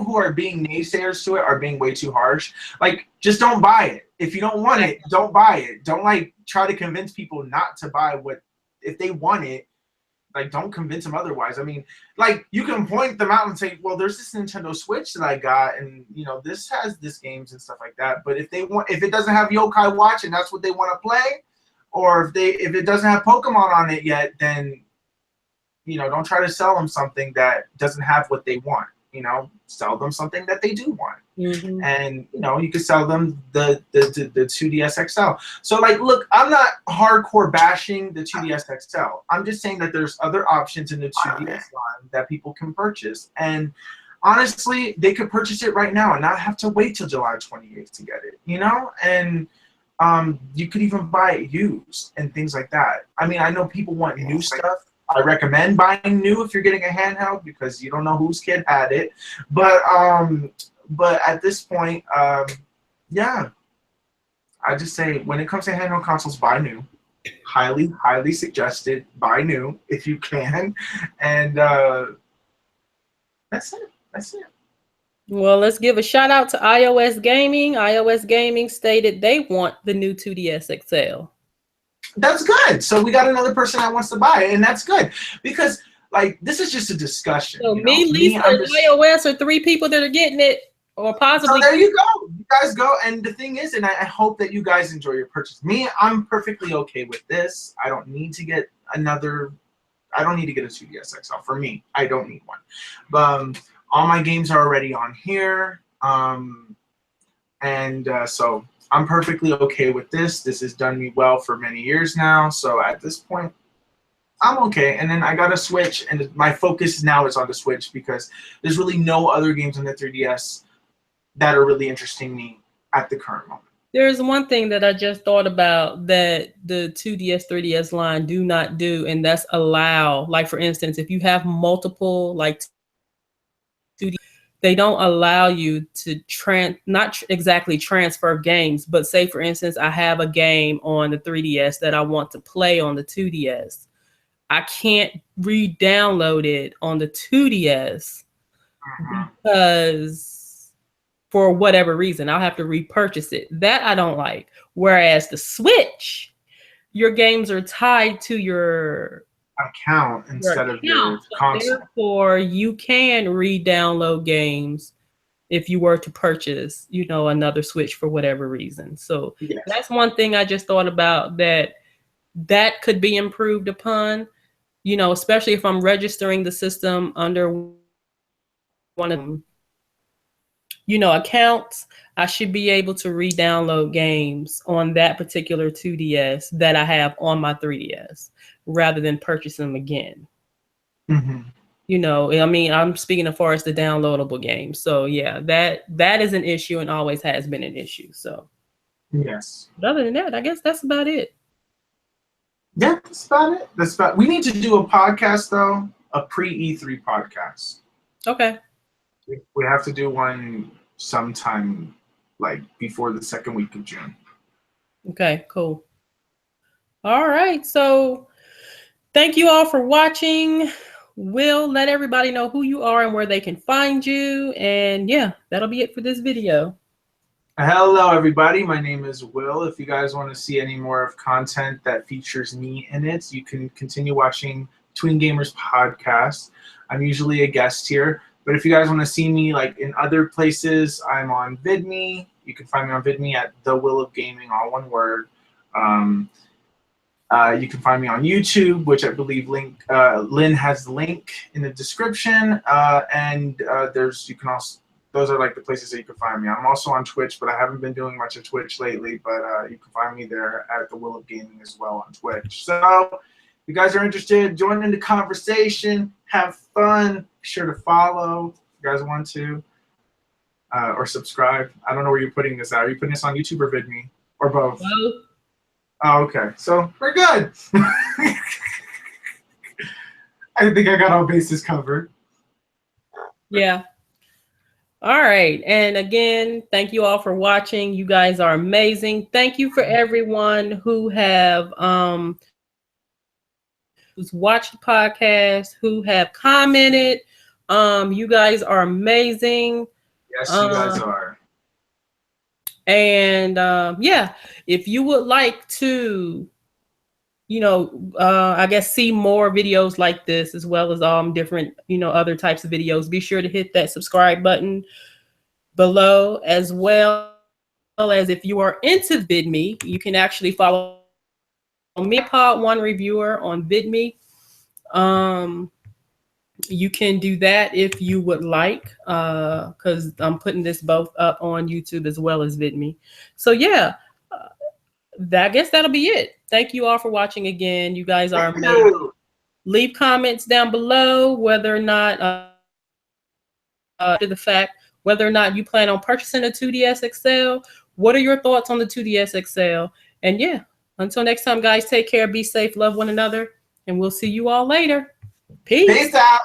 who are being naysayers to it are being way too harsh. Like, just don't buy it. If you don't want it, don't buy it. Don't like try to convince people not to buy what if they want it. Like, don't convince them otherwise. I mean, like, you can point them out and say, well, there's this Nintendo Switch that I got, and you know, this has this games and stuff like that. But if it doesn't have Yokai Watch and that's what they want to play, or if it doesn't have Pokemon on it yet, then, you know, don't try to sell them something that doesn't have what they want. You know, sell them something that they do want. Mm-hmm. And, you know, you could sell them the 2DS XL. So, like, look, I'm not hardcore bashing the 2DS XL. I'm just saying that there's other options in the 2DS line that people can purchase. And honestly, they could purchase it right now and not have to wait till July 28th to get it, you know? And you could even buy it used and things like that. I mean, I know people want new stuff. I recommend buying new if you're getting a handheld because you don't know whose kid had it. But at this point, yeah, I just say when it comes to handheld consoles, buy new. Highly, highly suggested. Buy new if you can, and that's it. That's it. Well, let's give a shout out to iOS Gaming. iOS Gaming stated they want the new 2DS XL. That's good. So we got another person that wants to buy it, and that's good because, like, this is just a discussion. So me, Lisa, and iOS are 3 people that are getting it, or possibly. So there you go. You guys go, and the thing is, and I hope that you guys enjoy your purchase. Me, I'm perfectly okay with this. I don't need to get another. I don't need to get a 2DS XL. For me, I don't need one. All my games are already on here, so I'm perfectly okay with this. This has done me well for many years now. So at this point, I'm okay. And then I got a Switch, and my focus now is on the Switch because there's really no other games on the 3DS that are really interesting me at the current moment. There's one thing that I just thought about that the 2DS, 3DS line do not do, and that's allow, like, for instance, if you have multiple, like, 2D, they don't allow you to not exactly transfer games, but say, for instance, I have a game on the 3DS that I want to play on the 2DS. I can't re-download it on the 2DS because for whatever reason, I'll have to repurchase it. That I don't like. Whereas the Switch, your games are tied to your account instead of your console. Therefore, you can re-download games if you were to purchase, you know, another Switch for whatever reason. So that's one thing I just thought about that could be improved upon. you know, especially if I'm registering the system under one of them, you know, accounts, I should be able to re-download games on that particular 2DS that I have on my 3DS rather than purchase them again. Mm-hmm. You know, I mean, I'm speaking as far as the downloadable games. So yeah, that is an issue and always has been an issue. So Yes. but other than that, I guess that's about it. Yeah, that's about it. That's about. We need to do a podcast though, a pre-E3 podcast. Okay. We have to do one sometime, like before the second week of June. Okay, cool. All right. So thank you all for watching. Will let everybody know who you are and where they can find you. And yeah, that'll be it for this video. Hello, everybody. My name is Will. If you guys want to see any more of content that features me in it, you can continue watching Tween Gamers podcast. I'm usually a guest here, but if you guys want to see me like in other places, I'm on VidMe. You can find me on VidMe at The Will of Gaming, all one word. You can find me on YouTube, which I believe Lynn has the link in the description, and you can also. Those are like the places that you can find me. I'm also on Twitch, but I haven't been doing much of Twitch lately. But you can find me there at The Will of Gaming as well on Twitch. So if you guys are interested, join in the conversation, have fun. Be sure to follow if you guys want to, or subscribe. I don't know where you're putting this out. Are you putting this on YouTube or VidMe or both? Both. Oh, okay. So we're good. I think I got all bases covered. Yeah. All right. And again, thank you all for watching. You guys are amazing. Thank you for everyone who have who's watched the podcast, who have commented. You guys are amazing. Yes, you guys are. And yeah, if you would like to, you know, I guess see more videos like this, as well as different, you know, other types of videos, be sure to hit that subscribe button below, as well as if you are into VidMe, you can actually follow me, Pod One Reviewer, on VidMe. You can do that if you would like, because I'm putting this both up on YouTube as well as VidMe. So yeah, I guess that'll be it. Thank you all for watching again. You guys are amazing. Leave comments down below whether or not, to the fact, whether or not you plan on purchasing a 2DS XL. What are your thoughts on the 2DS XL? And yeah, until next time, guys, take care, be safe, love one another, and we'll see you all later. Peace. Peace out.